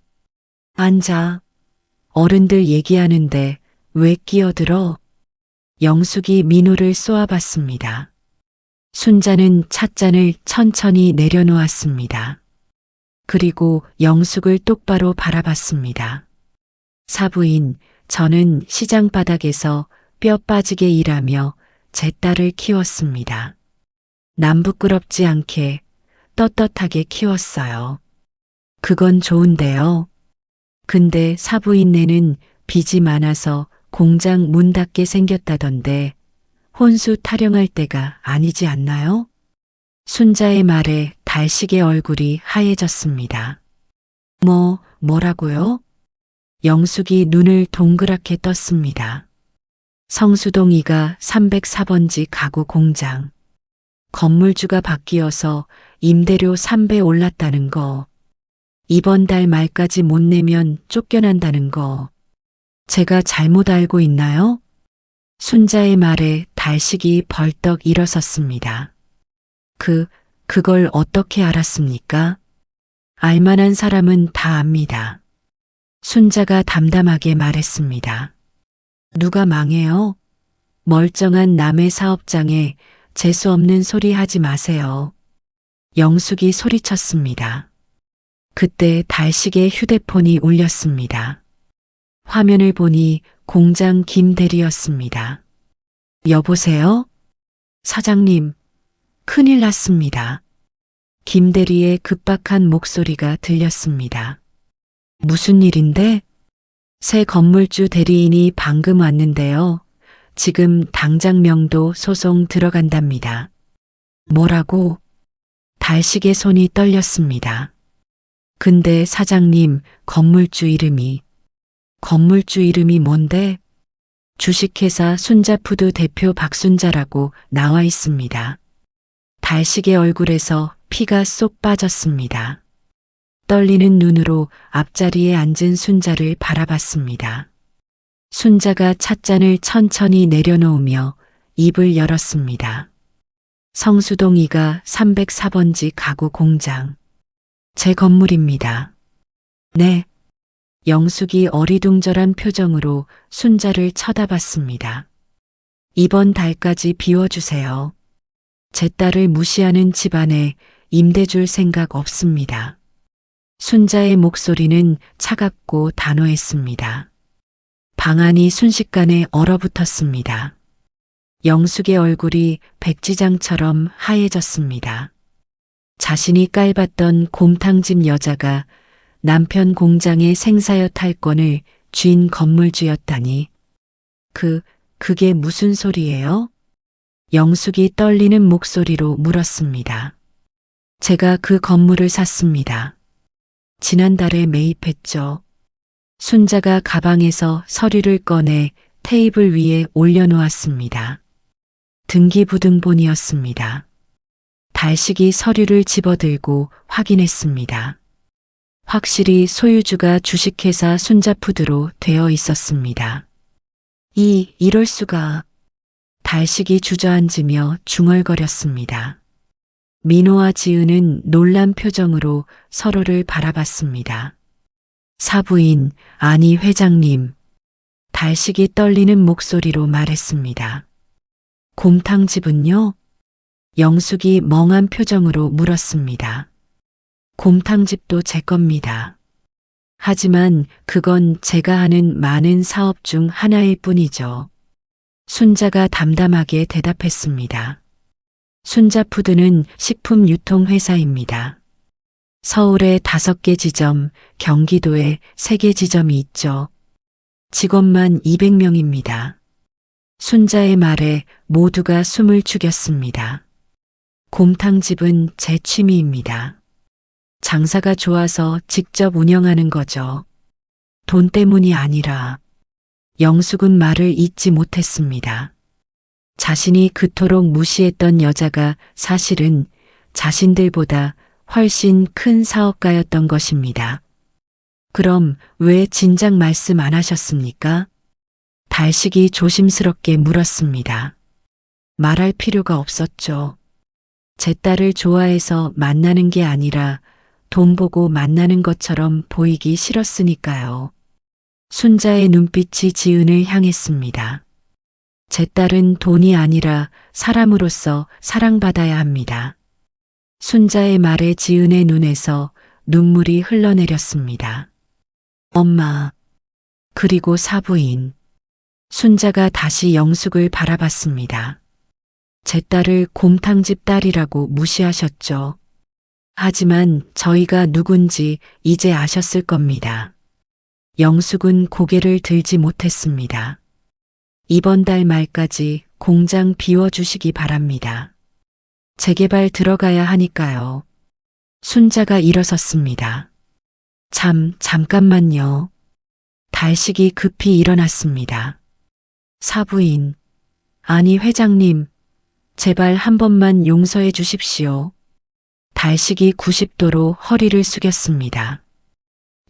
앉아. 어른들 얘기하는데 왜 끼어들어? 영숙이 민호를 쏘아봤습니다. 순자는 찻잔을 천천히 내려놓았습니다. 그리고 영숙을 똑바로 바라봤습니다. 사부인, 저는 시장 바닥에서 뼈 빠지게 일하며 제 딸을 키웠습니다. 남 부끄럽지 않게 떳떳하게 키웠어요. 그건 좋은데요. 근데 사부인네는 빚이 많아서 공장 문 닫게 생겼다던데 혼수 타령할 때가 아니지 않나요? 순자의 말에 달식의 얼굴이 하얘졌습니다. 뭐라고요? 영숙이 눈을 동그랗게 떴습니다. 성수동 2가 304번지 가구 공장. 건물주가 바뀌어서 임대료 3배 올랐다는 거. 이번 달 말까지 못 내면 쫓겨난다는 거. 제가 잘못 알고 있나요? 순자의 말에 달식이 벌떡 일어섰습니다. 그걸 어떻게 알았습니까? 알만한 사람은 다 압니다. 순자가 담담하게 말했습니다. 누가 망해요? 멀쩡한 남의 사업장에 재수 없는 소리 하지 마세요. 영숙이 소리쳤습니다. 그때 달식의 휴대폰이 울렸습니다. 화면을 보니 공장 김 대리였습니다. 여보세요? 사장님, 큰일 났습니다. 김 대리의 급박한 목소리가 들렸습니다. 무슨 일인데? 새 건물주 대리인이 방금 왔는데요. 지금 당장 명도 소송 들어간답니다. 뭐라고? 달식의 손이 떨렸습니다. 근데 사장님, 건물주 이름이 뭔데? 주식회사 순자푸드 대표 박순자라고 나와 있습니다. 달식의 얼굴에서 피가 쏙 빠졌습니다. 떨리는 눈으로 앞자리에 앉은 순자를 바라봤습니다. 순자가 찻잔을 천천히 내려놓으며 입을 열었습니다. 성수동 2가 304번지 가구 공장. 제 건물입니다. 네. 영숙이 어리둥절한 표정으로 순자를 쳐다봤습니다. 이번 달까지 비워주세요. 제 딸을 무시하는 집안에 임대 줄 생각 없습니다. 순자의 목소리는 차갑고 단호했습니다. 방안이 순식간에 얼어붙었습니다. 영숙의 얼굴이 백지장처럼 하얘졌습니다. 자신이 깔봤던 곰탕집 여자가 남편 공장의 생사여 탈권을 쥔 건물주였다니. 그게 무슨 소리예요? 영숙이 떨리는 목소리로 물었습니다. 제가 그 건물을 샀습니다. 지난달에 매입했죠. 순자가 가방에서 서류를 꺼내 테이블 위에 올려놓았습니다. 등기부등본이었습니다. 달식이 서류를 집어들고 확인했습니다. 확실히 소유주가 주식회사 순자푸드로 되어 있었습니다. 이럴 수가. 달식이 주저앉으며 중얼거렸습니다. 민호와 지은은 놀란 표정으로 서로를 바라봤습니다. 사부인, 아니 회장님. 달식이 떨리는 목소리로 말했습니다. 곰탕집은요? 영숙이 멍한 표정으로 물었습니다. 곰탕집도 제 겁니다. 하지만 그건 제가 하는 많은 사업 중 하나일 뿐이죠. 순자가 담담하게 대답했습니다. 순자푸드는 식품 유통회사입니다. 서울에 5개 지점, 경기도에 3개 지점이 있죠. 직원만 200명입니다. 순자의 말에 모두가 숨을 죽였습니다. 곰탕집은 제 취미입니다. 장사가 좋아서 직접 운영하는 거죠. 돈 때문이 아니라. 영숙은 말을 잇지 못했습니다. 자신이 그토록 무시했던 여자가 사실은 자신들보다 훨씬 큰 사업가였던 것입니다. 그럼 왜 진작 말씀 안 하셨습니까? 달식이 조심스럽게 물었습니다. 말할 필요가 없었죠. 제 딸을 좋아해서 만나는 게 아니라 돈 보고 만나는 것처럼 보이기 싫었으니까요. 순자의 눈빛이 지은을 향했습니다. 제 딸은 돈이 아니라 사람으로서 사랑받아야 합니다. 순자의 말에 지은의 눈에서 눈물이 흘러내렸습니다. 엄마, 그리고 사부인. 순자가 다시 영숙을 바라봤습니다. 제 딸을 곰탕집 딸이라고 무시하셨죠. 하지만 저희가 누군지 이제 아셨을 겁니다. 영숙은 고개를 들지 못했습니다. 이번 달 말까지 공장 비워주시기 바랍니다. 재개발 들어가야 하니까요. 순자가 일어섰습니다. 잠깐만요. 달식이 급히 일어났습니다. 사부인, 아니 회장님, 제발 한 번만 용서해 주십시오. 달식이 90도로 허리를 숙였습니다.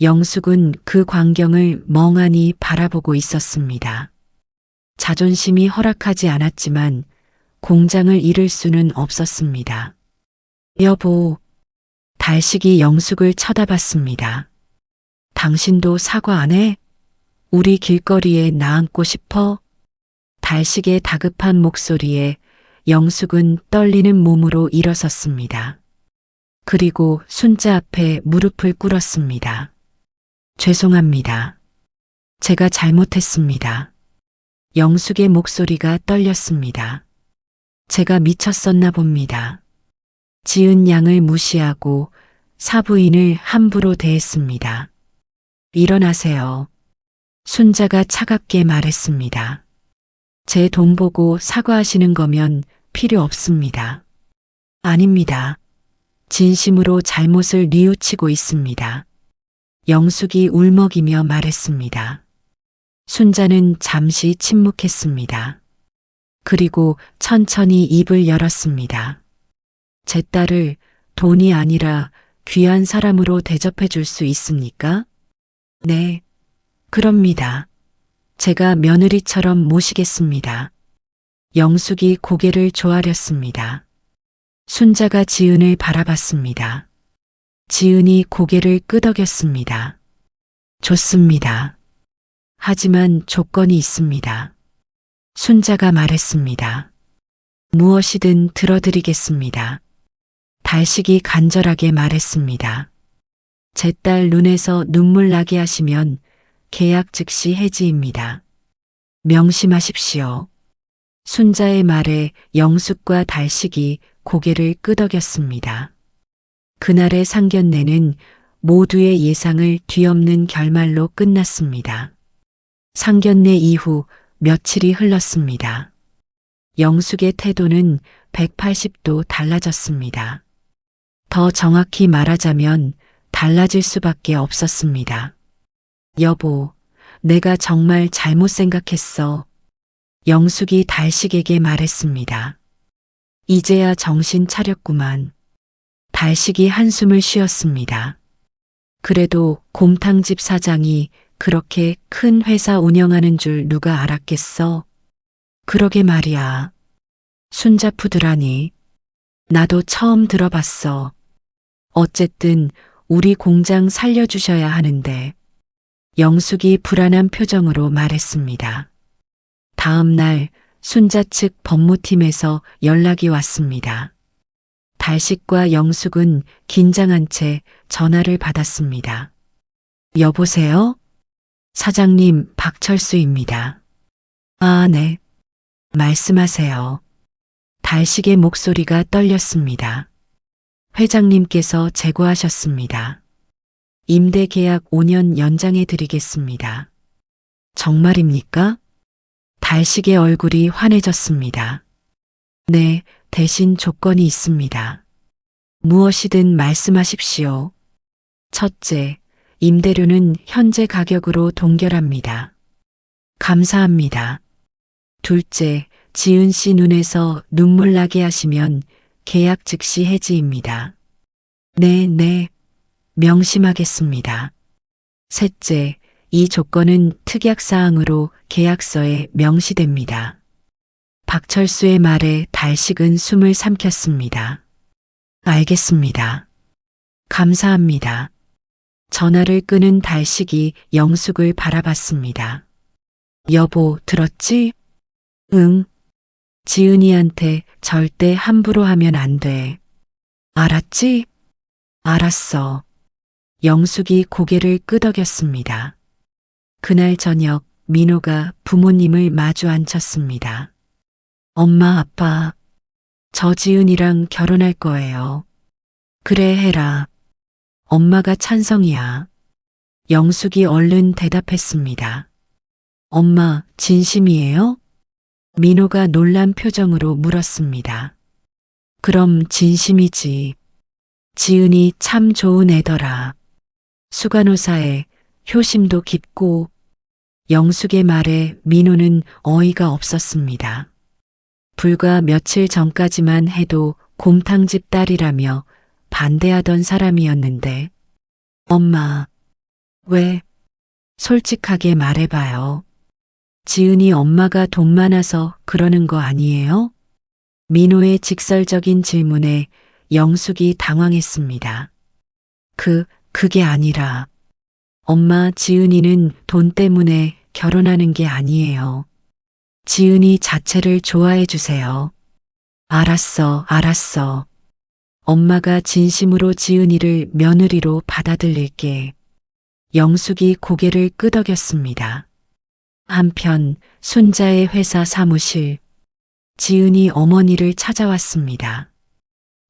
영숙은 그 광경을 멍하니 바라보고 있었습니다. 자존심이 허락하지 않았지만 공장을 잃을 수는 없었습니다. 여보, 달식이 영숙을 쳐다봤습니다. 당신도 사과 안 해? 우리 길거리에 나앉고 싶어? 달식의 다급한 목소리에 영숙은 떨리는 몸으로 일어섰습니다. 그리고 순자 앞에 무릎을 꿇었습니다. 죄송합니다. 제가 잘못했습니다. 영숙의 목소리가 떨렸습니다. 제가 미쳤었나 봅니다. 지은 양을 무시하고 사부인을 함부로 대했습니다. 일어나세요. 순자가 차갑게 말했습니다. 제 돈 보고 사과하시는 거면 필요 없습니다. 아닙니다. 진심으로 잘못을 뉘우치고 있습니다. 영숙이 울먹이며 말했습니다. 순자는 잠시 침묵했습니다. 그리고 천천히 입을 열었습니다. 제 딸을 돈이 아니라 귀한 사람으로 대접해 줄 수 있습니까? 네, 그럽니다. 제가 며느리처럼 모시겠습니다. 영숙이 고개를 조아렸습니다. 순자가 지은을 바라봤습니다. 지은이 고개를 끄덕였습니다. 좋습니다. 하지만 조건이 있습니다. 순자가 말했습니다. 무엇이든 들어드리겠습니다. 달식이 간절하게 말했습니다. 제 딸 눈에서 눈물 나게 하시면 계약 즉시 해지입니다. 명심하십시오. 순자의 말에 영숙과 달식이 고개를 끄덕였습니다. 그날의 상견례는 모두의 예상을 뒤엎는 결말로 끝났습니다. 상견례 이후 며칠이 흘렀습니다. 영숙의 태도는 180도 달라졌습니다. 더 정확히 말하자면 달라질 수밖에 없었습니다. 여보, 내가 정말 잘못 생각했어. 영숙이 달식에게 말했습니다. 이제야 정신 차렸구만. 달식이 한숨을 쉬었습니다. 그래도 곰탕집 사장이 그렇게 큰 회사 운영하는 줄 누가 알았겠어? 그러게 말이야. 순자푸드라니. 나도 처음 들어봤어. 어쨌든 우리 공장 살려주셔야 하는데. 영숙이 불안한 표정으로 말했습니다. 다음 날 순자 측 법무팀에서 연락이 왔습니다. 달식과 영숙은 긴장한 채 전화를 받았습니다. 여보세요? 사장님, 박철수입니다. 아, 네. 말씀하세요. 달식의 목소리가 떨렸습니다. 회장님께서 제고하셨습니다. 임대 계약 5년 연장해 드리겠습니다. 정말입니까? 달식의 얼굴이 환해졌습니다. 네, 대신 조건이 있습니다. 무엇이든 말씀하십시오. 첫째, 임대료는 현재 가격으로 동결합니다. 감사합니다. 둘째, 지은 씨 눈에서 눈물 나게 하시면 계약 즉시 해지입니다. 네, 명심하겠습니다. 셋째, 이 조건은 특약사항으로 계약서에 명시됩니다. 박철수의 말에 달식은 숨을 삼켰습니다. 알겠습니다. 감사합니다. 전화를 끄는 달식이 영숙을 바라봤습니다. 여보, 들었지? 응. 지은이한테 절대 함부로 하면 안 돼. 알았지? 알았어. 영숙이 고개를 끄덕였습니다. 그날 저녁 민호가 부모님을 마주 앉혔습니다. 엄마, 아빠, 저 지은이랑 결혼할 거예요. 그래, 해라. 엄마가 찬성이야. 영숙이 얼른 대답했습니다. 엄마, 진심이에요? 민호가 놀란 표정으로 물었습니다. 그럼 진심이지. 지은이 참 좋은 애더라. 수간호사에 효심도 깊고. 영숙의 말에 민호는 어이가 없었습니다. 불과 며칠 전까지만 해도 곰탕집 딸이라며 반대하던 사람이었는데. 엄마, 왜? 솔직하게 말해봐요. 지은이 엄마가 돈 많아서 그러는 거 아니에요? 민호의 직설적인 질문에 영숙이 당황했습니다. 그게 아니라 엄마, 지은이는 돈 때문에 결혼하는 게 아니에요. 지은이 자체를 좋아해 주세요. 알았어. 엄마가 진심으로 지은이를 며느리로 받아들일게. 영숙이 고개를 끄덕였습니다. 한편 순자의 회사 사무실. 지은이 어머니를 찾아왔습니다.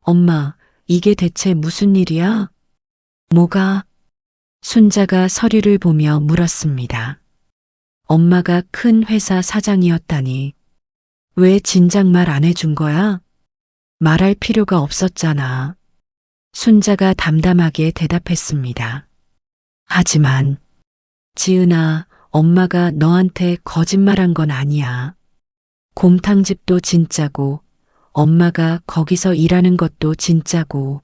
엄마, 이게 대체 무슨 일이야? 뭐가? 순자가 서류를 보며 물었습니다. 엄마가 큰 회사 사장이었다니. 왜 진작 말 안 해준 거야? 말할 필요가 없었잖아. 순자가 담담하게 대답했습니다. 하지만, 지은아, 엄마가 너한테 거짓말한 건 아니야. 곰탕집도 진짜고, 엄마가 거기서 일하는 것도 진짜고,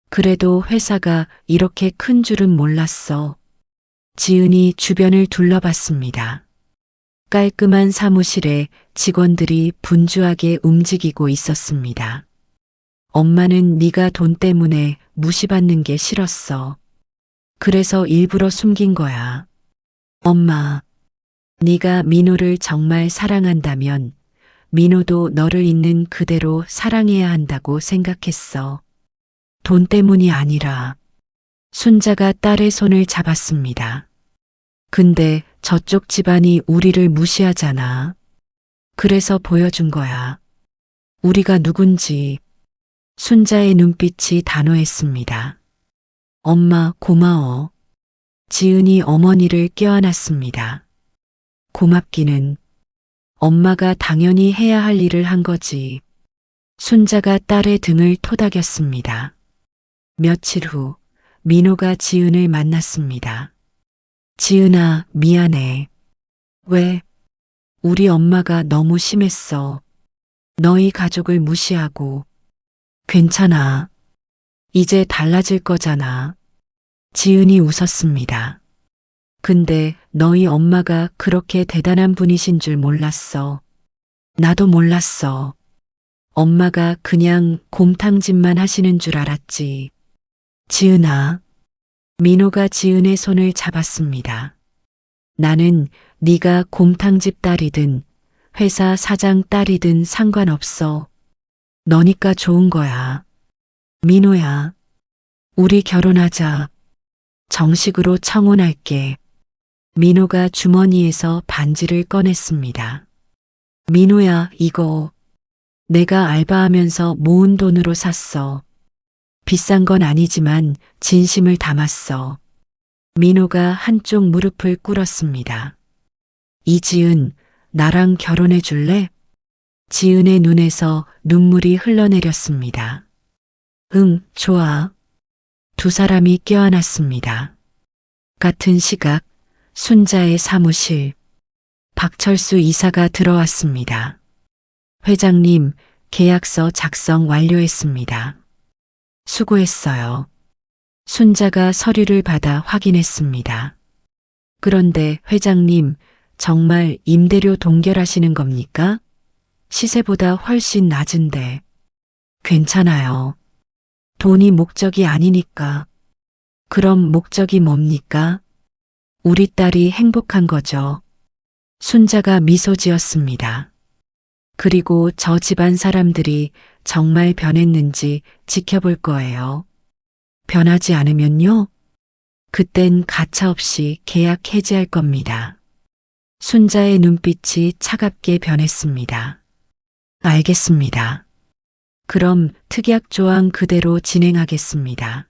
그래도 회사가 이렇게 큰 줄은 몰랐어. 지은이 주변을 둘러봤습니다. 깔끔한 사무실에 직원들이 분주하게 움직이고 있었습니다. 엄마는 네가 돈 때문에 무시받는 게 싫었어. 그래서 일부러 숨긴 거야. 엄마, 네가 민호를 정말 사랑한다면 민호도 너를 있는 그대로 사랑해야 한다고 생각했어. 돈 때문이 아니라. 순자가 딸의 손을 잡았습니다. 근데 저쪽 집안이 우리를 무시하잖아. 그래서 보여준 거야. 우리가 누군지. 순자의 눈빛이 단호했습니다. 엄마 고마워. 지은이 어머니를 껴안았습니다. 고맙기는 엄마가 당연히 해야 할 일을 한 거지. 순자가 딸의 등을 토닥였습니다. 며칠 후 민호가 지은을 만났습니다. 지은아, 미안해. 왜? 우리 엄마가 너무 심했어. 너희 가족을 무시하고. 괜찮아. 이제 달라질 거잖아. 지은이 웃었습니다. 근데 너희 엄마가 그렇게 대단한 분이신 줄 몰랐어. 나도 몰랐어. 엄마가 그냥 곰탕집만 하시는 줄 알았지. 지은아. 민호가 지은의 손을 잡았습니다. 나는 네가 곰탕집 딸이든 회사 사장 딸이든 상관없어. 너니까 좋은 거야. 민호야. 우리 결혼하자. 정식으로 청혼할게. 민호가 주머니에서 반지를 꺼냈습니다. 민호야, 이거 내가 알바하면서 모은 돈으로 샀어. 비싼 건 아니지만 진심을 담았어. 민호가 한쪽 무릎을 꿇었습니다. 이지은, 나랑 결혼해 줄래? 지은의 눈에서 눈물이 흘러내렸습니다. 응, 좋아. 두 사람이 껴안았습니다. 같은 시각, 순자의 사무실. 박철수 이사가 들어왔습니다. 회장님, 계약서 작성 완료했습니다. 수고했어요. 순자가 서류를 받아 확인했습니다. 그런데 회장님, 정말 임대료 동결하시는 겁니까? 시세보다 훨씬 낮은데. 괜찮아요. 돈이 목적이 아니니까. 그럼 목적이 뭡니까? 우리 딸이 행복한 거죠. 순자가 미소 지었습니다. 그리고 저 집안 사람들이 정말 변했는지 지켜볼 거예요. 변하지 않으면요? 그땐 가차없이 계약 해지할 겁니다. 순자의 눈빛이 차갑게 변했습니다. 알겠습니다. 그럼 특약 조항 그대로 진행하겠습니다.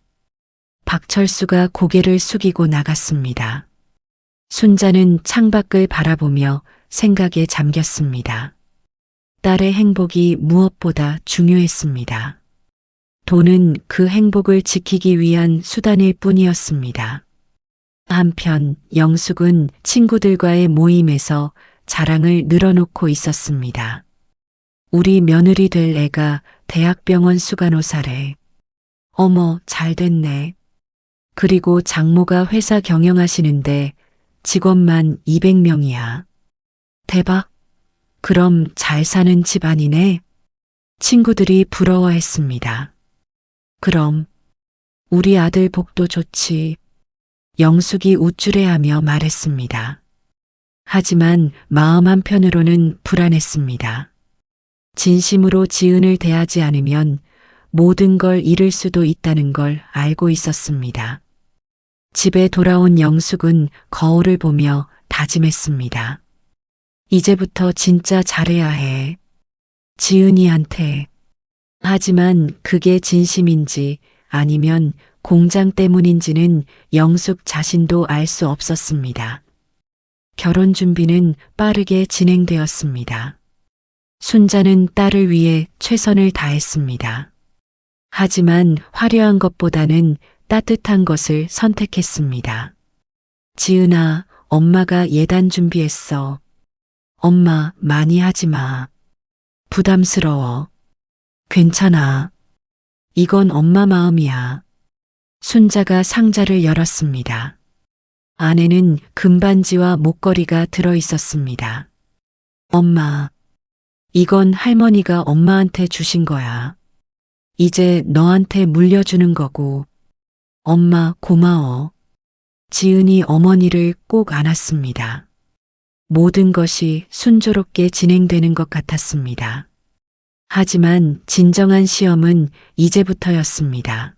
박철수가 고개를 숙이고 나갔습니다. 순자는 창밖을 바라보며 생각에 잠겼습니다. 딸의 행복이 무엇보다 중요했습니다. 돈은 그 행복을 지키기 위한 수단일 뿐이었습니다. 한편 영숙은 친구들과의 모임에서 자랑을 늘어놓고 있었습니다. 우리 며느리 될 애가 대학병원 수간호사래. 어머, 잘 됐네. 그리고 장모가 회사 경영하시는데 직원만 200명이야. 대박. 그럼 잘 사는 집안이네. 친구들이 부러워했습니다. 그럼 우리 아들 복도 좋지. 영숙이 우쭐해하며 말했습니다. 하지만 마음 한편으로는 불안했습니다. 진심으로 지은을 대하지 않으면 모든 걸 잃을 수도 있다는 걸 알고 있었습니다. 집에 돌아온 영숙은 거울을 보며 다짐했습니다. 이제부터 진짜 잘해야 해. 지은이한테. 하지만 그게 진심인지 아니면 공장 때문인지는 영숙 자신도 알 수 없었습니다. 결혼 준비는 빠르게 진행되었습니다. 순자는 딸을 위해 최선을 다했습니다. 하지만 화려한 것보다는 따뜻한 것을 선택했습니다. 지은아, 엄마가 예단 준비했어. 엄마, 많이 하지 마. 부담스러워. 괜찮아. 이건 엄마 마음이야. 순자가 상자를 열었습니다. 안에는 금반지와 목걸이가 들어 있었습니다. 엄마, 이건 할머니가 엄마한테 주신 거야. 이제 너한테 물려주는 거고. 엄마, 고마워. 지은이 어머니를 꼭 안았습니다. 모든 것이 순조롭게 진행되는 것 같았습니다. 하지만 진정한 시험은 이제부터였습니다.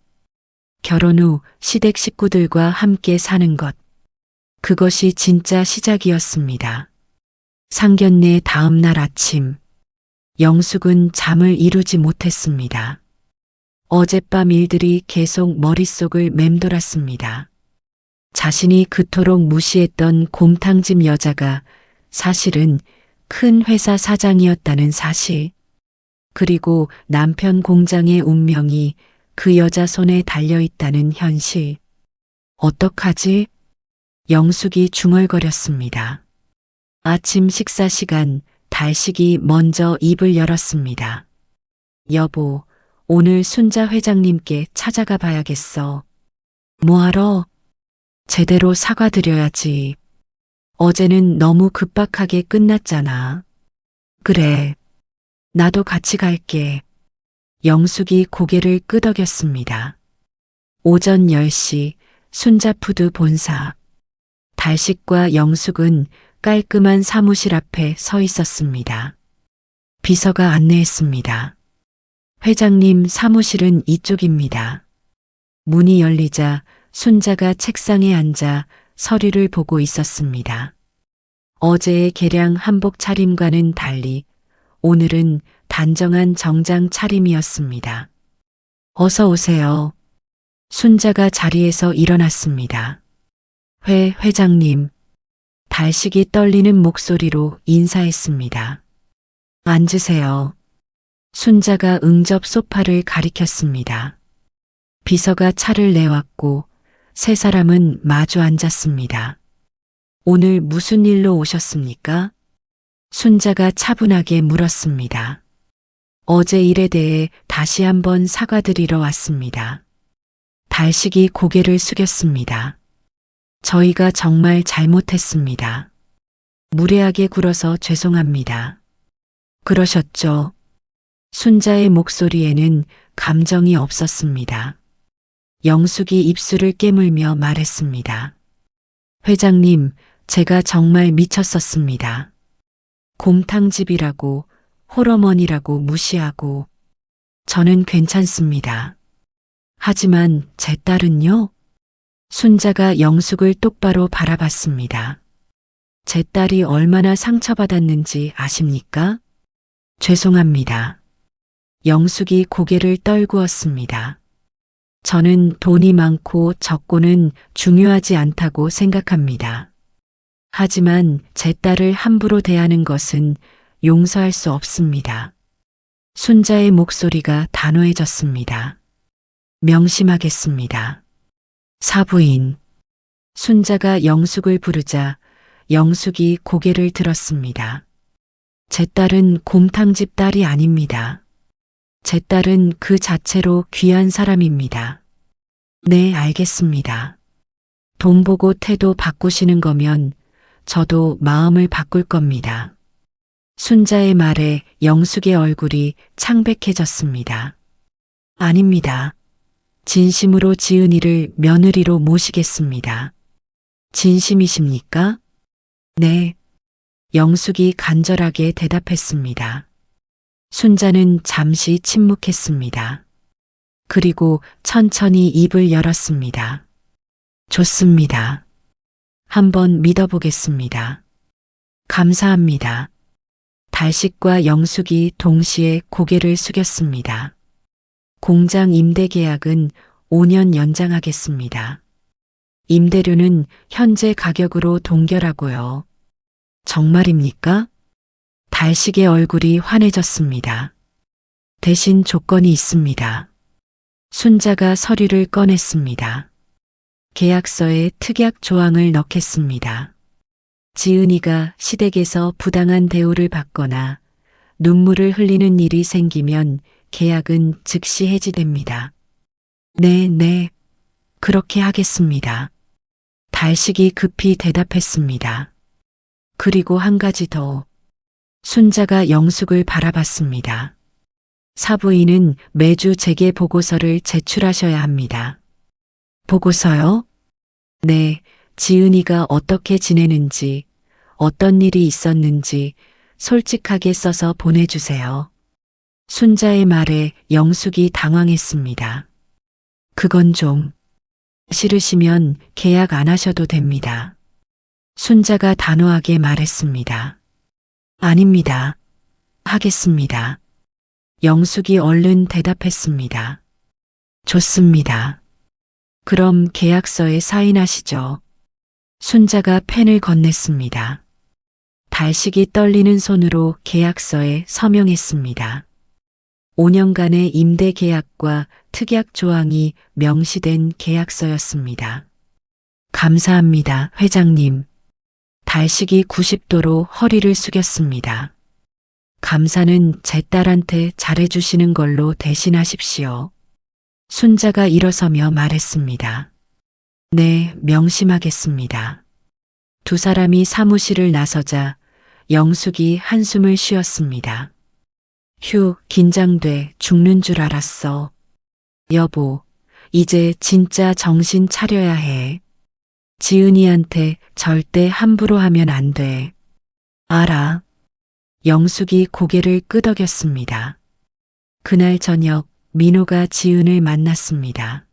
결혼 후 시댁 식구들과 함께 사는 것. 그것이 진짜 시작이었습니다. 상견례 다음 날 아침, 영숙은 잠을 이루지 못했습니다. 어젯밤 일들이 계속 머릿속을 맴돌았습니다. 자신이 그토록 무시했던 곰탕집 여자가 사실은 큰 회사 사장이었다는 사실, 그리고 남편 공장의 운명이 그 여자 손에 달려있다는 현실. 어떡하지? 영숙이 중얼거렸습니다. 아침 식사 시간, 달식이 먼저 입을 열었습니다. 여보, 오늘 순자 회장님께 찾아가 봐야겠어. 뭐하러? 제대로 사과드려야지. 어제는 너무 급박하게 끝났잖아. 그래. 나도 같이 갈게. 영숙이 고개를 끄덕였습니다. 오전 10시 순자푸드 본사. 달식과 영숙은 깔끔한 사무실 앞에 서 있었습니다. 비서가 안내했습니다. 회장님 사무실은 이쪽입니다. 문이 열리자 순자가 책상에 앉아 서류를 보고 있었습니다. 어제의 개량 한복 차림과는 달리 오늘은 단정한 정장 차림이었습니다. 어서 오세요. 순자가 자리에서 일어났습니다. 회장님. 달식이 떨리는 목소리로 인사했습니다. 앉으세요. 순자가 응접 소파를 가리켰습니다. 비서가 차를 내왔고 세 사람은 마주 앉았습니다. 오늘 무슨 일로 오셨습니까? 순자가 차분하게 물었습니다. 어제 일에 대해 다시 한번 사과드리러 왔습니다. 달식이 고개를 숙였습니다. 저희가 정말 잘못했습니다. 무례하게 굴어서 죄송합니다. 그러셨죠? 순자의 목소리에는 감정이 없었습니다. 영숙이 입술을 깨물며 말했습니다. 회장님, 제가 정말 미쳤었습니다. 곰탕집이라고, 홀어머니라고 무시하고. 저는 괜찮습니다. 하지만 제 딸은요? 순자가 영숙을 똑바로 바라봤습니다. 제 딸이 얼마나 상처받았는지 아십니까? 죄송합니다. 영숙이 고개를 떨구었습니다. 저는 돈이 많고 적고는 중요하지 않다고 생각합니다. 하지만 제 딸을 함부로 대하는 것은 용서할 수 없습니다. 순자의 목소리가 단호해졌습니다. 명심하겠습니다. 사부인. 순자가 영숙을 부르자 영숙이 고개를 들었습니다. 제 딸은 곰탕집 딸이 아닙니다. 제 딸은 그 자체로 귀한 사람입니다. 네, 알겠습니다. 돈 보고 태도 바꾸시는 거면 저도 마음을 바꿀 겁니다. 순자의 말에 영숙의 얼굴이 창백해졌습니다. 아닙니다. 진심으로 지은이를 며느리로 모시겠습니다. 진심이십니까? 네. 영숙이 간절하게 대답했습니다. 순자는 잠시 침묵했습니다. 그리고 천천히 입을 열었습니다. 좋습니다. 한번 믿어보겠습니다. 감사합니다. 달식과 영숙이 동시에 고개를 숙였습니다. 공장 임대 계약은 5년 연장하겠습니다. 임대료는 현재 가격으로 동결하고요. 정말입니까? 달식의 얼굴이 환해졌습니다. 대신 조건이 있습니다. 순자가 서류를 꺼냈습니다. 계약서에 특약 조항을 넣겠습니다. 지은이가 시댁에서 부당한 대우를 받거나 눈물을 흘리는 일이 생기면 계약은 즉시 해지됩니다. 네, 그렇게 하겠습니다. 달식이 급히 대답했습니다. 그리고 한 가지 더. 순자가 영숙을 바라봤습니다. 사부인은 매주 재개 보고서를 제출하셔야 합니다. 보고서요? 네, 지은이가 어떻게 지내는지, 어떤 일이 있었는지 솔직하게 써서 보내주세요. 순자의 말에 영숙이 당황했습니다. 그건 좀 싫으시면 계약 안 하셔도 됩니다. 순자가 단호하게 말했습니다. 아닙니다. 하겠습니다. 영숙이 얼른 대답했습니다. 좋습니다. 그럼 계약서에 사인하시죠. 순자가 펜을 건넸습니다. 달식이 떨리는 손으로 계약서에 서명했습니다. 5년간의 임대 계약과 특약 조항이 명시된 계약서였습니다. 감사합니다, 회장님. 달식이 90도로 허리를 숙였습니다. 감사는 제 딸한테 잘해주시는 걸로 대신하십시오. 순자가 일어서며 말했습니다. 네, 명심하겠습니다. 두 사람이 사무실을 나서자 영숙이 한숨을 쉬었습니다. 휴, 긴장돼 죽는 줄 알았어. 여보, 이제 진짜 정신 차려야 해. 지은이한테 절대 함부로 하면 안 돼. 알아. 영숙이 고개를 끄덕였습니다. 그날 저녁 민호가 지은을 만났습니다.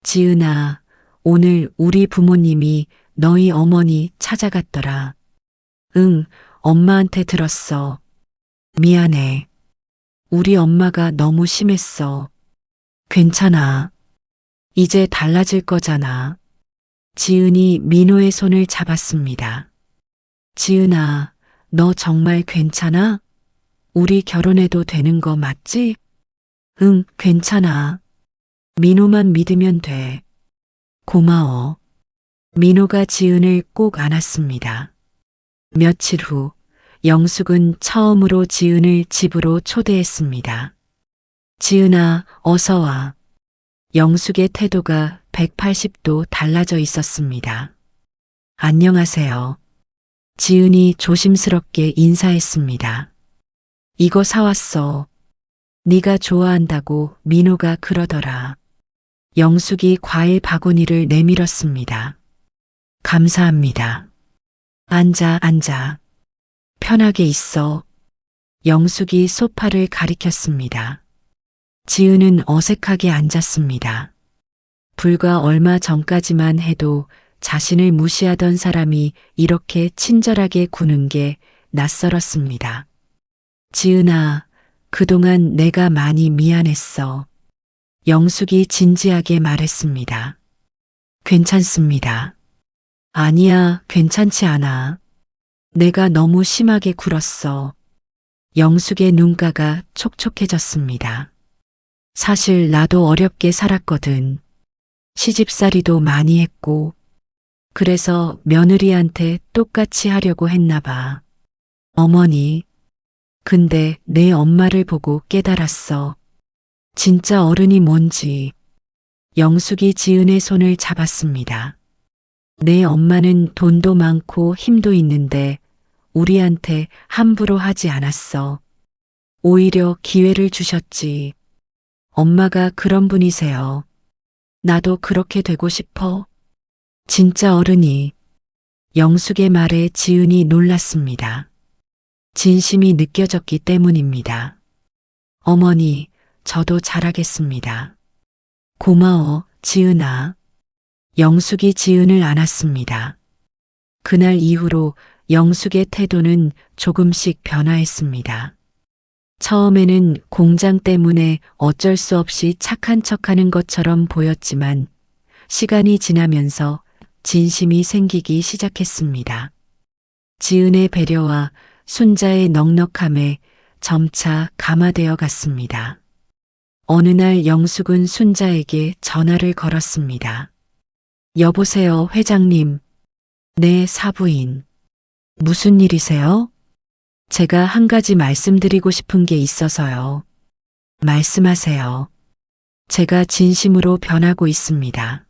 지은아, 오늘 우리 부모님이 너희 어머니 찾아갔더라. 응, 엄마한테 들었어. 미안해. 우리 엄마가 너무 심했어. 괜찮아. 이제 달라질 거잖아. 지은이 민호의 손을 잡았습니다. 지은아, 너 정말 괜찮아? 우리 결혼해도 되는 거 맞지? 응, 괜찮아. 민호만 믿으면 돼. 고마워. 민호가 지은을 꼭 안았습니다. 며칠 후 영숙은 처음으로 지은을 집으로 초대했습니다. 지은아, 어서 와. 영숙의 태도가 180도 달라져 있었습니다. 안녕하세요. 지은이 조심스럽게 인사했습니다. 이거 사왔어. 네가 좋아한다고 민호가 그러더라. 영숙이 과일 바구니를 내밀었습니다. 감사합니다. 앉아. 편하게 있어. 영숙이 소파를 가리켰습니다. 지은은 어색하게 앉았습니다. 불과 얼마 전까지만 해도 자신을 무시하던 사람이 이렇게 친절하게 구는 게 낯설었습니다. 지은아, 그동안 내가 많이 미안했어. 영숙이 진지하게 말했습니다. 괜찮습니다. 아니야, 괜찮지 않아. 내가 너무 심하게 굴었어. 영숙의 눈가가 촉촉해졌습니다. 사실 나도 어렵게 살았거든. 시집살이도 많이 했고, 그래서 며느리한테 똑같이 하려고 했나 봐. 어머니. 근데 내 엄마를 보고 깨달았어. 진짜 어른이 뭔지. 영숙이 지은의 손을 잡았습니다. 내 엄마는 돈도 많고 힘도 있는데 우리한테 함부로 하지 않았어. 오히려 기회를 주셨지. 엄마가 그런 분이세요. 나도 그렇게 되고 싶어. 진짜 어른이. 영숙의 말에 지은이 놀랐습니다. 진심이 느껴졌기 때문입니다. 어머니, 저도 잘하겠습니다. 고마워, 지은아. 영숙이 지은을 안았습니다. 그날 이후로 영숙의 태도는 조금씩 변화했습니다. 처음에는 공장 때문에 어쩔 수 없이 착한 척하는 것처럼 보였지만 시간이 지나면서 진심이 생기기 시작했습니다. 지은의 배려와 순자의 넉넉함에 점차 감화되어 갔습니다. 어느 날 영숙은 순자에게 전화를 걸었습니다. 여보세요, 회장님. 네, 사부인. 무슨 일이세요? 제가 한 가지 말씀드리고 싶은 게 있어서요. 말씀하세요. 제가 진심으로 변하고 있습니다.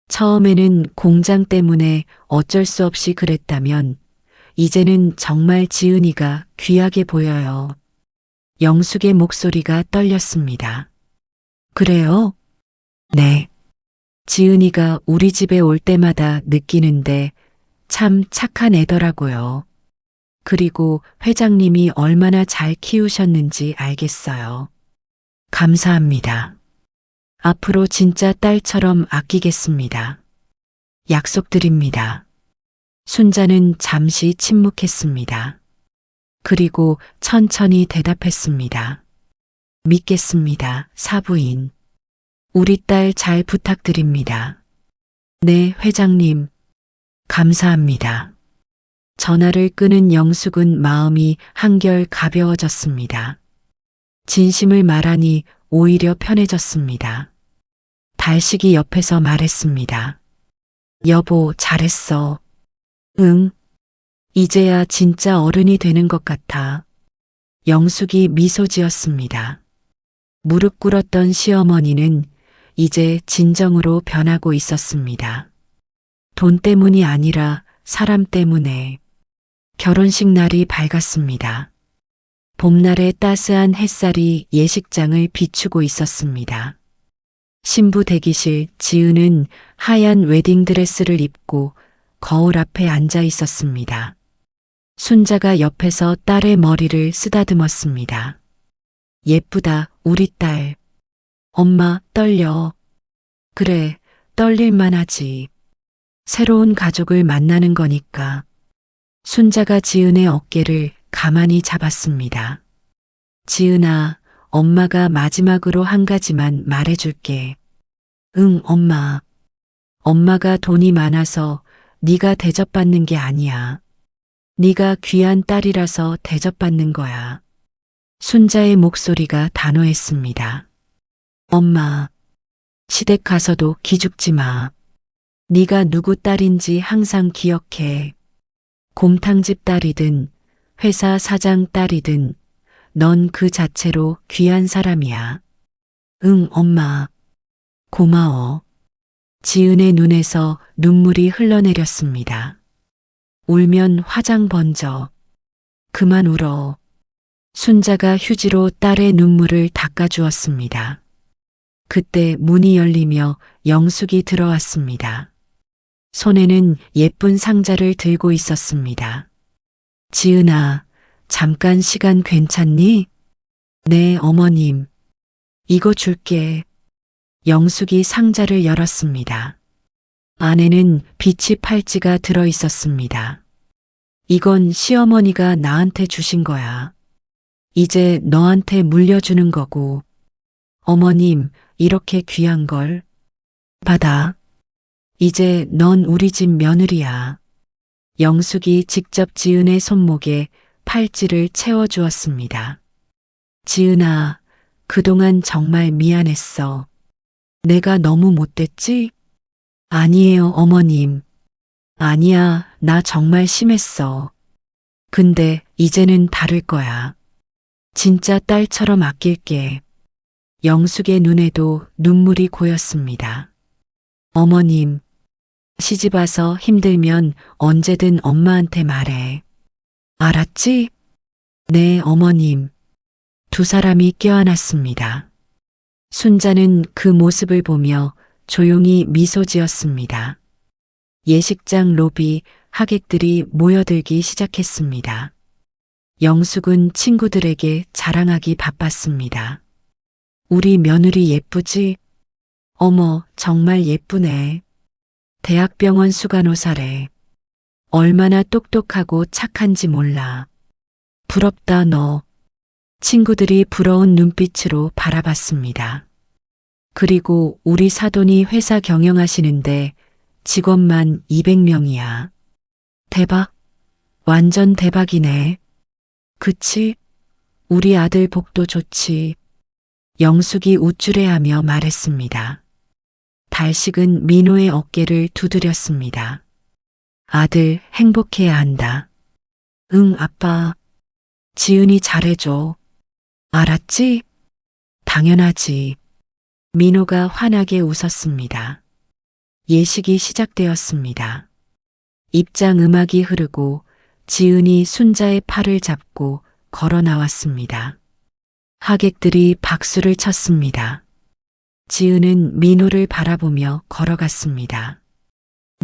처음에는 공장 때문에 어쩔 수 없이 그랬다면 이제는 정말 지은이가 귀하게 보여요. 영숙의 목소리가 떨렸습니다. 그래요? 네. 지은이가 우리 집에 올 때마다 느끼는데 참 착한 애더라고요. 그리고 회장님이 얼마나 잘 키우셨는지 알겠어요. 감사합니다. 앞으로 진짜 딸처럼 아끼겠습니다. 약속드립니다. 순자는 잠시 침묵했습니다. 그리고 천천히 대답했습니다. 믿겠습니다, 사부인. 우리 딸 잘 부탁드립니다. 네, 회장님. 감사합니다. 전화를 끄는 영숙은 마음이 한결 가벼워졌습니다. 진심을 말하니 오히려 편해졌습니다. 달식이 옆에서 말했습니다. 여보, 잘했어. 응. 이제야 진짜 어른이 되는 것 같아. 영숙이 미소 지었습니다. 무릎 꿇었던 시어머니는 이제 진정으로 변하고 있었습니다. 돈 때문이 아니라 사람 때문에. 결혼식 날이 밝았습니다. 봄날의 따스한 햇살이 예식장을 비추고 있었습니다. 신부 대기실 지은은 하얀 웨딩드레스를 입고 거울 앞에 앉아 있었습니다. 순자가 옆에서 딸의 머리를 쓰다듬었습니다. 예쁘다, 우리 딸. 엄마, 떨려. 그래, 떨릴만 하지. 새로운 가족을 만나는 거니까. 순자가 지은의 어깨를 가만히 잡았습니다. 지은아, 엄마가 마지막으로 한 가지만 말해줄게. 응, 엄마. 엄마가 돈이 많아서 네가 대접받는 게 아니야. 네가 귀한 딸이라서 대접받는 거야. 순자의 목소리가 단호했습니다. 엄마, 시댁 가서도 기죽지 마. 네가 누구 딸인지 항상 기억해. 곰탕집 딸이든 회사 사장 딸이든 넌 그 자체로 귀한 사람이야. 응, 엄마. 고마워. 지은의 눈에서 눈물이 흘러내렸습니다. 울면 화장 번져. 그만 울어. 순자가 휴지로 딸의 눈물을 닦아주었습니다. 그때 문이 열리며 영숙이 들어왔습니다. 손에는 예쁜 상자를 들고 있었습니다. 지은아, 잠깐 시간 괜찮니? 네, 어머님. 이거 줄게. 영숙이 상자를 열었습니다. 안에는 비치 팔찌가 들어 있었습니다. 이건 시어머니가 나한테 주신 거야. 이제 너한테 물려주는 거고. 어머님, 이렇게 귀한 걸. 받아. 이제 넌 우리 집 며느리야. 영숙이 직접 지은의 손목에 팔찌를 채워주었습니다. 지은아, 그동안 정말 미안했어. 내가 너무 못됐지? 아니에요, 어머님. 아니야, 나 정말 심했어. 근데 이제는 다를 거야. 진짜 딸처럼 아낄게. 영숙의 눈에도 눈물이 고였습니다. 어머님, 시집 와서 힘들면 언제든 엄마한테 말해. 알았지? 네, 어머님. 두 사람이 껴안았습니다. 순자는 그 모습을 보며 조용히 미소 지었습니다. 예식장 로비 하객들이 모여들기 시작했습니다. 영숙은 친구들에게 자랑하기 바빴습니다. 우리 며느리 예쁘지? 어머, 정말 예쁘네. 대학병원 수간호사래. 얼마나 똑똑하고 착한지 몰라. 부럽다, 너. 친구들이 부러운 눈빛으로 바라봤습니다. 그리고 우리 사돈이 회사 경영하시는데 직원만 200명이야. 대박. 완전 대박이네. 그치? 우리 아들 복도 좋지. 영숙이 우쭐해하며 말했습니다. 달식은 민호의 어깨를 두드렸습니다. 아들 행복해야 한다. 응, 아빠. 지은이 잘해줘. 알았지? 당연하지. 민호가 환하게 웃었습니다. 예식이 시작되었습니다. 입장 음악이 흐르고 지은이 순자의 팔을 잡고 걸어 나왔습니다. 하객들이 박수를 쳤습니다. 지은은 민호를 바라보며 걸어갔습니다.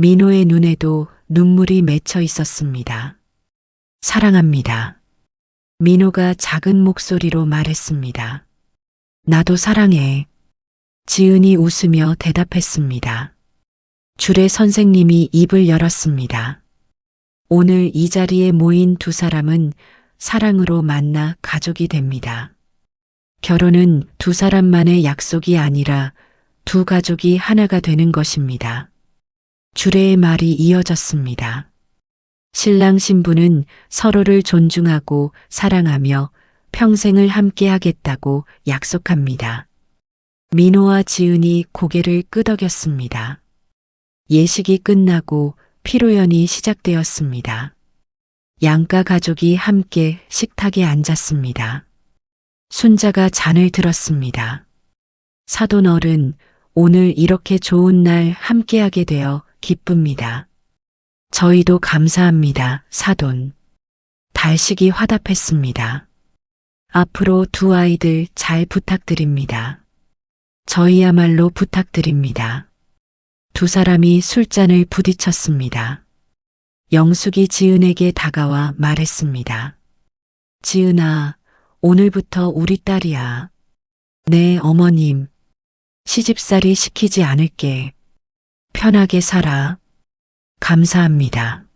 민호의 눈에도 눈물이 맺혀 있었습니다. 사랑합니다. 민호가 작은 목소리로 말했습니다. 나도 사랑해. 지은이 웃으며 대답했습니다. 주례 선생님이 입을 열었습니다. 오늘 이 자리에 모인 두 사람은 사랑으로 만나 가족이 됩니다. 결혼은 두 사람만의 약속이 아니라 두 가족이 하나가 되는 것입니다. 주례의 말이 이어졌습니다. 신랑 신부는 서로를 존중하고 사랑하며 평생을 함께 하겠다고 약속합니다. 민호와 지은이 고개를 끄덕였습니다. 예식이 끝나고 피로연이 시작되었습니다. 양가 가족이 함께 식탁에 앉았습니다. 순자가 잔을 들었습니다. 사돈 어른, 오늘 이렇게 좋은 날 함께하게 되어 기쁩니다. 저희도 감사합니다, 사돈. 달식이 화답했습니다. 앞으로 두 아이들 잘 부탁드립니다. 저희야말로 부탁드립니다. 두 사람이 술잔을 부딪혔습니다. 영숙이 지은에게 다가와 말했습니다. 지은아, 오늘부터 우리 딸이야. 네, 어머님. 시집살이 시키지 않을게. 편하게 살아. 감사합니다.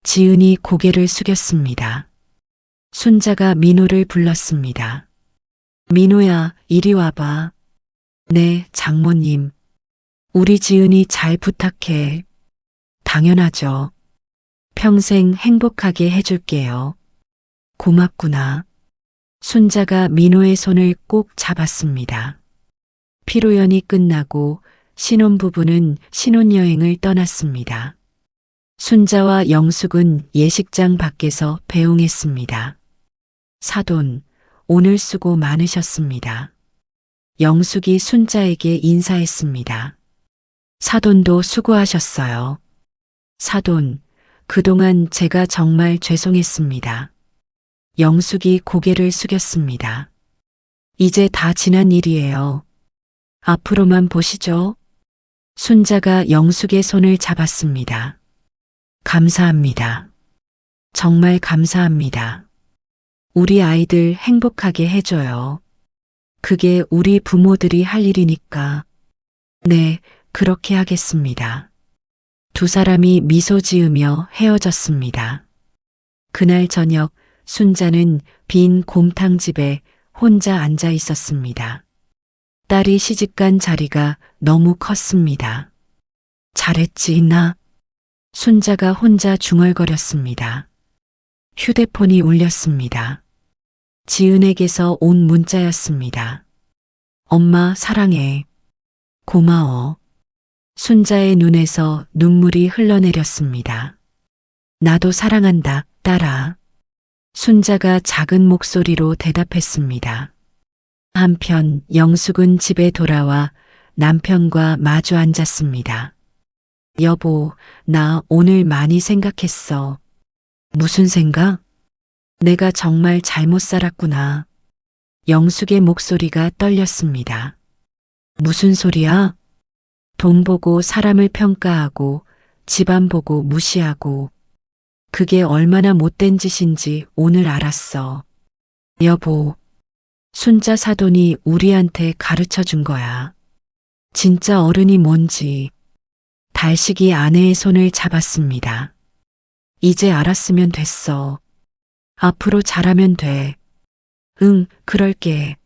지은이 고개를 숙였습니다. 순자가 민호를 불렀습니다. 민호야, 이리 와봐. 네, 장모님. 우리 지은이 잘 부탁해. 당연하죠. 평생 행복하게 해줄게요. 고맙구나. 순자가 민호의 손을 꼭 잡았습니다. 피로연이 끝나고 신혼부부는 신혼여행을 떠났습니다. 순자와 영숙은 예식장 밖에서 배웅했습니다. 사돈, 오늘 수고 많으셨습니다. 영숙이 순자에게 인사했습니다. 사돈도 수고하셨어요. 사돈, 그동안 제가 정말 죄송했습니다. 영숙이 고개를 숙였습니다. 이제 다 지난 일이에요. 앞으로만 보시죠. 순자가 영숙의 손을 잡았습니다. 감사합니다. 정말 감사합니다. 우리 아이들 행복하게 해줘요. 그게 우리 부모들이 할 일이니까. 네, 그렇게 하겠습니다. 두 사람이 미소 지으며 헤어졌습니다. 그날 저녁 순자는 빈 곰탕집에 혼자 앉아 있었습니다. 딸이 시집간 자리가 너무 컸습니다. 잘했지, 나? 순자가 혼자 중얼거렸습니다. 휴대폰이 울렸습니다. 지은에게서 온 문자였습니다. 엄마 사랑해. 고마워. 순자의 눈에서 눈물이 흘러내렸습니다. 나도 사랑한다, 딸아. 순자가 작은 목소리로 대답했습니다. 한편 영숙은 집에 돌아와 남편과 마주 앉았습니다. 여보, 나 오늘 많이 생각했어. 무슨 생각? 내가 정말 잘못 살았구나. 영숙의 목소리가 떨렸습니다. 무슨 소리야? 돈 보고 사람을 평가하고 집안 보고 무시하고 그게 얼마나 못된 짓인지 오늘 알았어. 여보, 순자 사돈이 우리한테 가르쳐 준 거야. 진짜 어른이 뭔지. 달식이 아내의 손을 잡았습니다. 이제 알았으면 됐어. 앞으로 잘하면 돼. 응, 그럴게.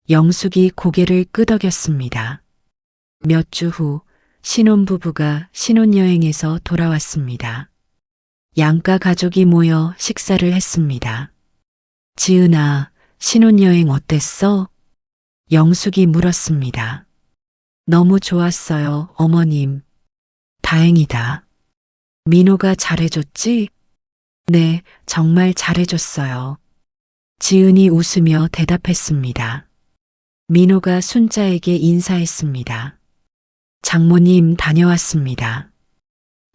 영숙이 고개를 끄덕였습니다. 몇 주 후 신혼부부가 신혼여행에서 돌아왔습니다. 양가 가족이 모여 식사를 했습니다. 지은아, 신혼여행 어땠어? 영숙이 물었습니다. 너무 좋았어요, 어머님. 다행이다. 민호가 잘해줬지? 네, 정말 잘해줬어요. 지은이 웃으며 대답했습니다. 민호가 순자에게 인사했습니다. 장모님 다녀왔습니다.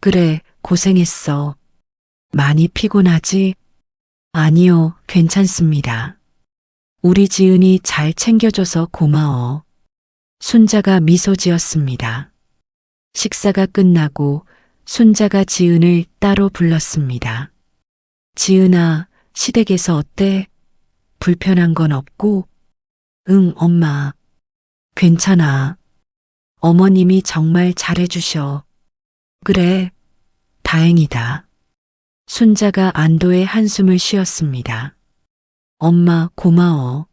그래, 고생했어. 많이 피곤하지? 아니요, 괜찮습니다. 우리 지은이 잘 챙겨줘서 고마워. 순자가 미소 지었습니다. 식사가 끝나고 순자가 지은을 따로 불렀습니다. 지은아, 시댁에서 어때? 불편한 건 없고? 응, 엄마. 괜찮아. 어머님이 정말 잘해주셔. 그래, 다행이다. 순자가 안도의 한숨을 쉬었습니다. 엄마, 고마워.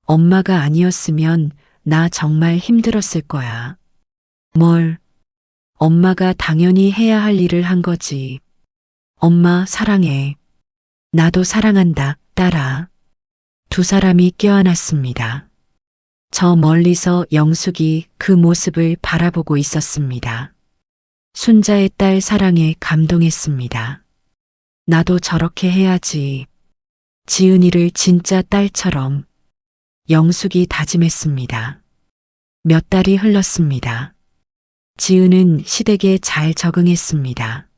엄마가 아니었으면 나 정말 힘들었을 거야. 뭘? 엄마가 당연히 해야 할 일을 한 거지. 엄마 사랑해. 나도 사랑한다, 딸아. 두 사람이 껴안았습니다. 저 멀리서 영숙이 그 모습을 바라보고 있었습니다. 순자의 딸 사랑에 감동했습니다. 나도 저렇게 해야지. 지은이를 진짜 딸처럼. 영숙이 다짐했습니다. 몇 달이 흘렀습니다. 지은은 시댁에 잘 적응했습니다.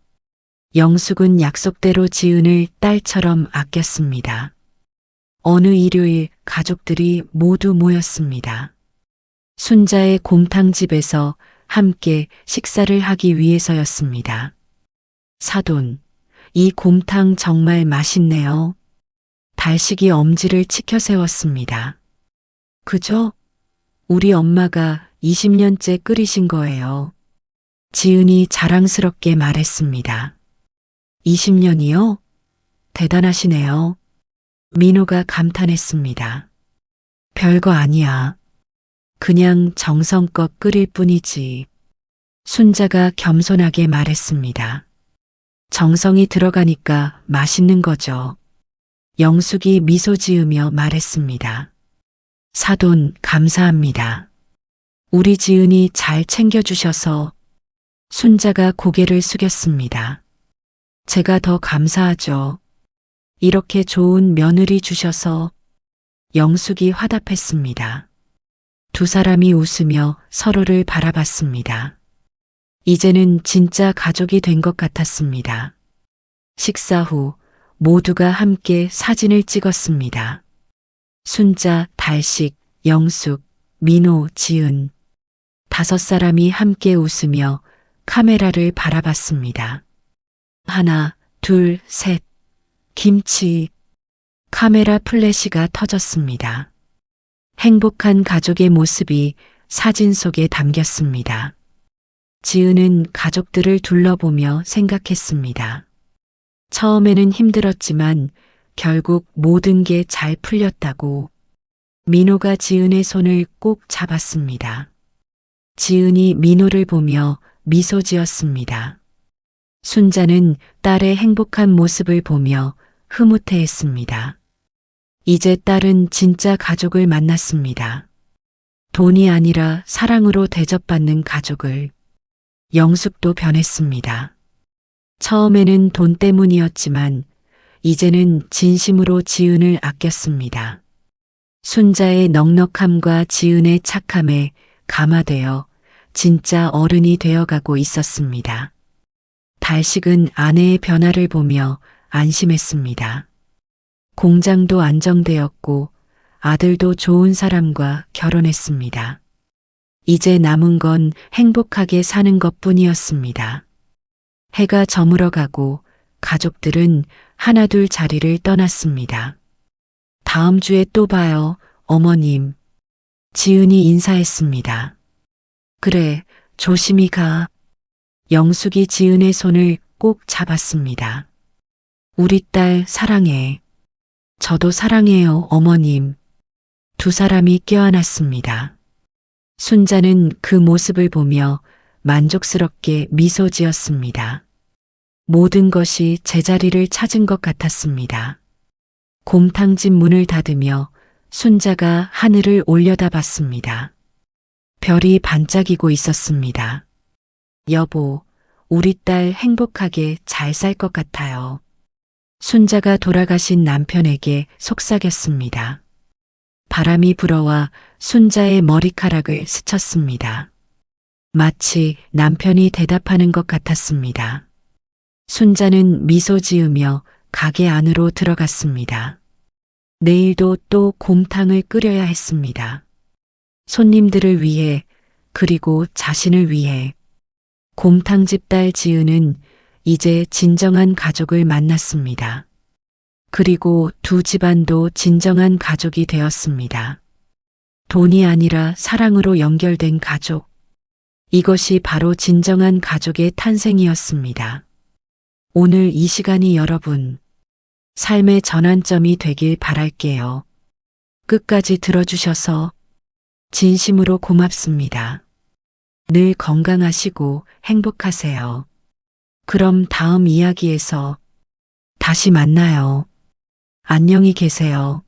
영숙은 약속대로 지은을 딸처럼 아꼈습니다. 어느 일요일 가족들이 모두 모였습니다. 순자의 곰탕집에서 함께 식사를 하기 위해서였습니다. 사돈, 이 곰탕 정말 맛있네요. 달식이 엄지를 치켜 세웠습니다. 그죠? 우리 엄마가 20년째 끓이신 거예요. 지은이 자랑스럽게 말했습니다. 20년이요? 대단하시네요. 민호가 감탄했습니다. 별거 아니야. 그냥 정성껏 끓일 뿐이지. 순자가 겸손하게 말했습니다. 정성이 들어가니까 맛있는 거죠. 영숙이 미소 지으며 말했습니다. 사돈, 감사합니다. 우리 지은이 잘 챙겨주셔서. 순자가 고개를 숙였습니다. 제가 더 감사하죠. 이렇게 좋은 며느리 주셔서. 영숙이 화답했습니다. 두 사람이 웃으며 서로를 바라봤습니다. 이제는 진짜 가족이 된 것 같았습니다. 식사 후 모두가 함께 사진을 찍었습니다. 순자, 달식, 영숙, 민호, 지은. 5사람이 함께 웃으며 카메라를 바라봤습니다. 하나, 둘, 셋. 김치. 카메라 플래시가 터졌습니다. 행복한 가족의 모습이 사진 속에 담겼습니다. 지은은 가족들을 둘러보며 생각했습니다. 처음에는 힘들었지만 결국 모든 게 잘 풀렸다고. 민호가 지은의 손을 꼭 잡았습니다. 지은이 민호를 보며 미소 지었습니다. 순자는 딸의 행복한 모습을 보며 흐뭇해했습니다. 이제 딸은 진짜 가족을 만났습니다. 돈이 아니라 사랑으로 대접받는 가족을. 영숙도 변했습니다. 처음에는 돈 때문이었지만 이제는 진심으로 지은을 아꼈습니다. 순자의 넉넉함과 지은의 착함에 감화되어 진짜 어른이 되어가고 있었습니다. 달식은 아내의 변화를 보며 안심했습니다. 공장도 안정되었고 아들도 좋은 사람과 결혼했습니다. 이제 남은 건 행복하게 사는 것뿐이었습니다. 해가 저물어가고 가족들은 하나둘 자리를 떠났습니다. 다음 주에 또 봐요, 어머님. 지은이 인사했습니다. 그래, 조심히 가. 영숙이 지은의 손을 꼭 잡았습니다. 우리 딸 사랑해. 저도 사랑해요, 어머님. 두 사람이 껴안았습니다. 순자는 그 모습을 보며 만족스럽게 미소 지었습니다. 모든 것이 제자리를 찾은 것 같았습니다. 곰탕집 문을 닫으며 순자가 하늘을 올려다봤습니다. 별이 반짝이고 있었습니다. 여보, 우리 딸 행복하게 잘 살 것 같아요. 순자가 돌아가신 남편에게 속삭였습니다. 바람이 불어와 순자의 머리카락을 스쳤습니다. 마치 남편이 대답하는 것 같았습니다. 순자는 미소 지으며 가게 안으로 들어갔습니다. 내일도 또 곰탕을 끓여야 했습니다. 손님들을 위해 그리고 자신을 위해 곰탕집 딸 지은은 이제 진정한 가족을 만났습니다. 그리고 두 집안도 진정한 가족이 되었습니다. 돈이 아니라 사랑으로 연결된 가족. 이것이 바로 진정한 가족의 탄생이었습니다. 오늘 이 시간이 여러분 삶의 전환점이 되길 바랄게요. 끝까지 들어주셔서 진심으로 고맙습니다. 늘 건강하시고 행복하세요. 그럼 다음 이야기에서 다시 만나요. 안녕히 계세요.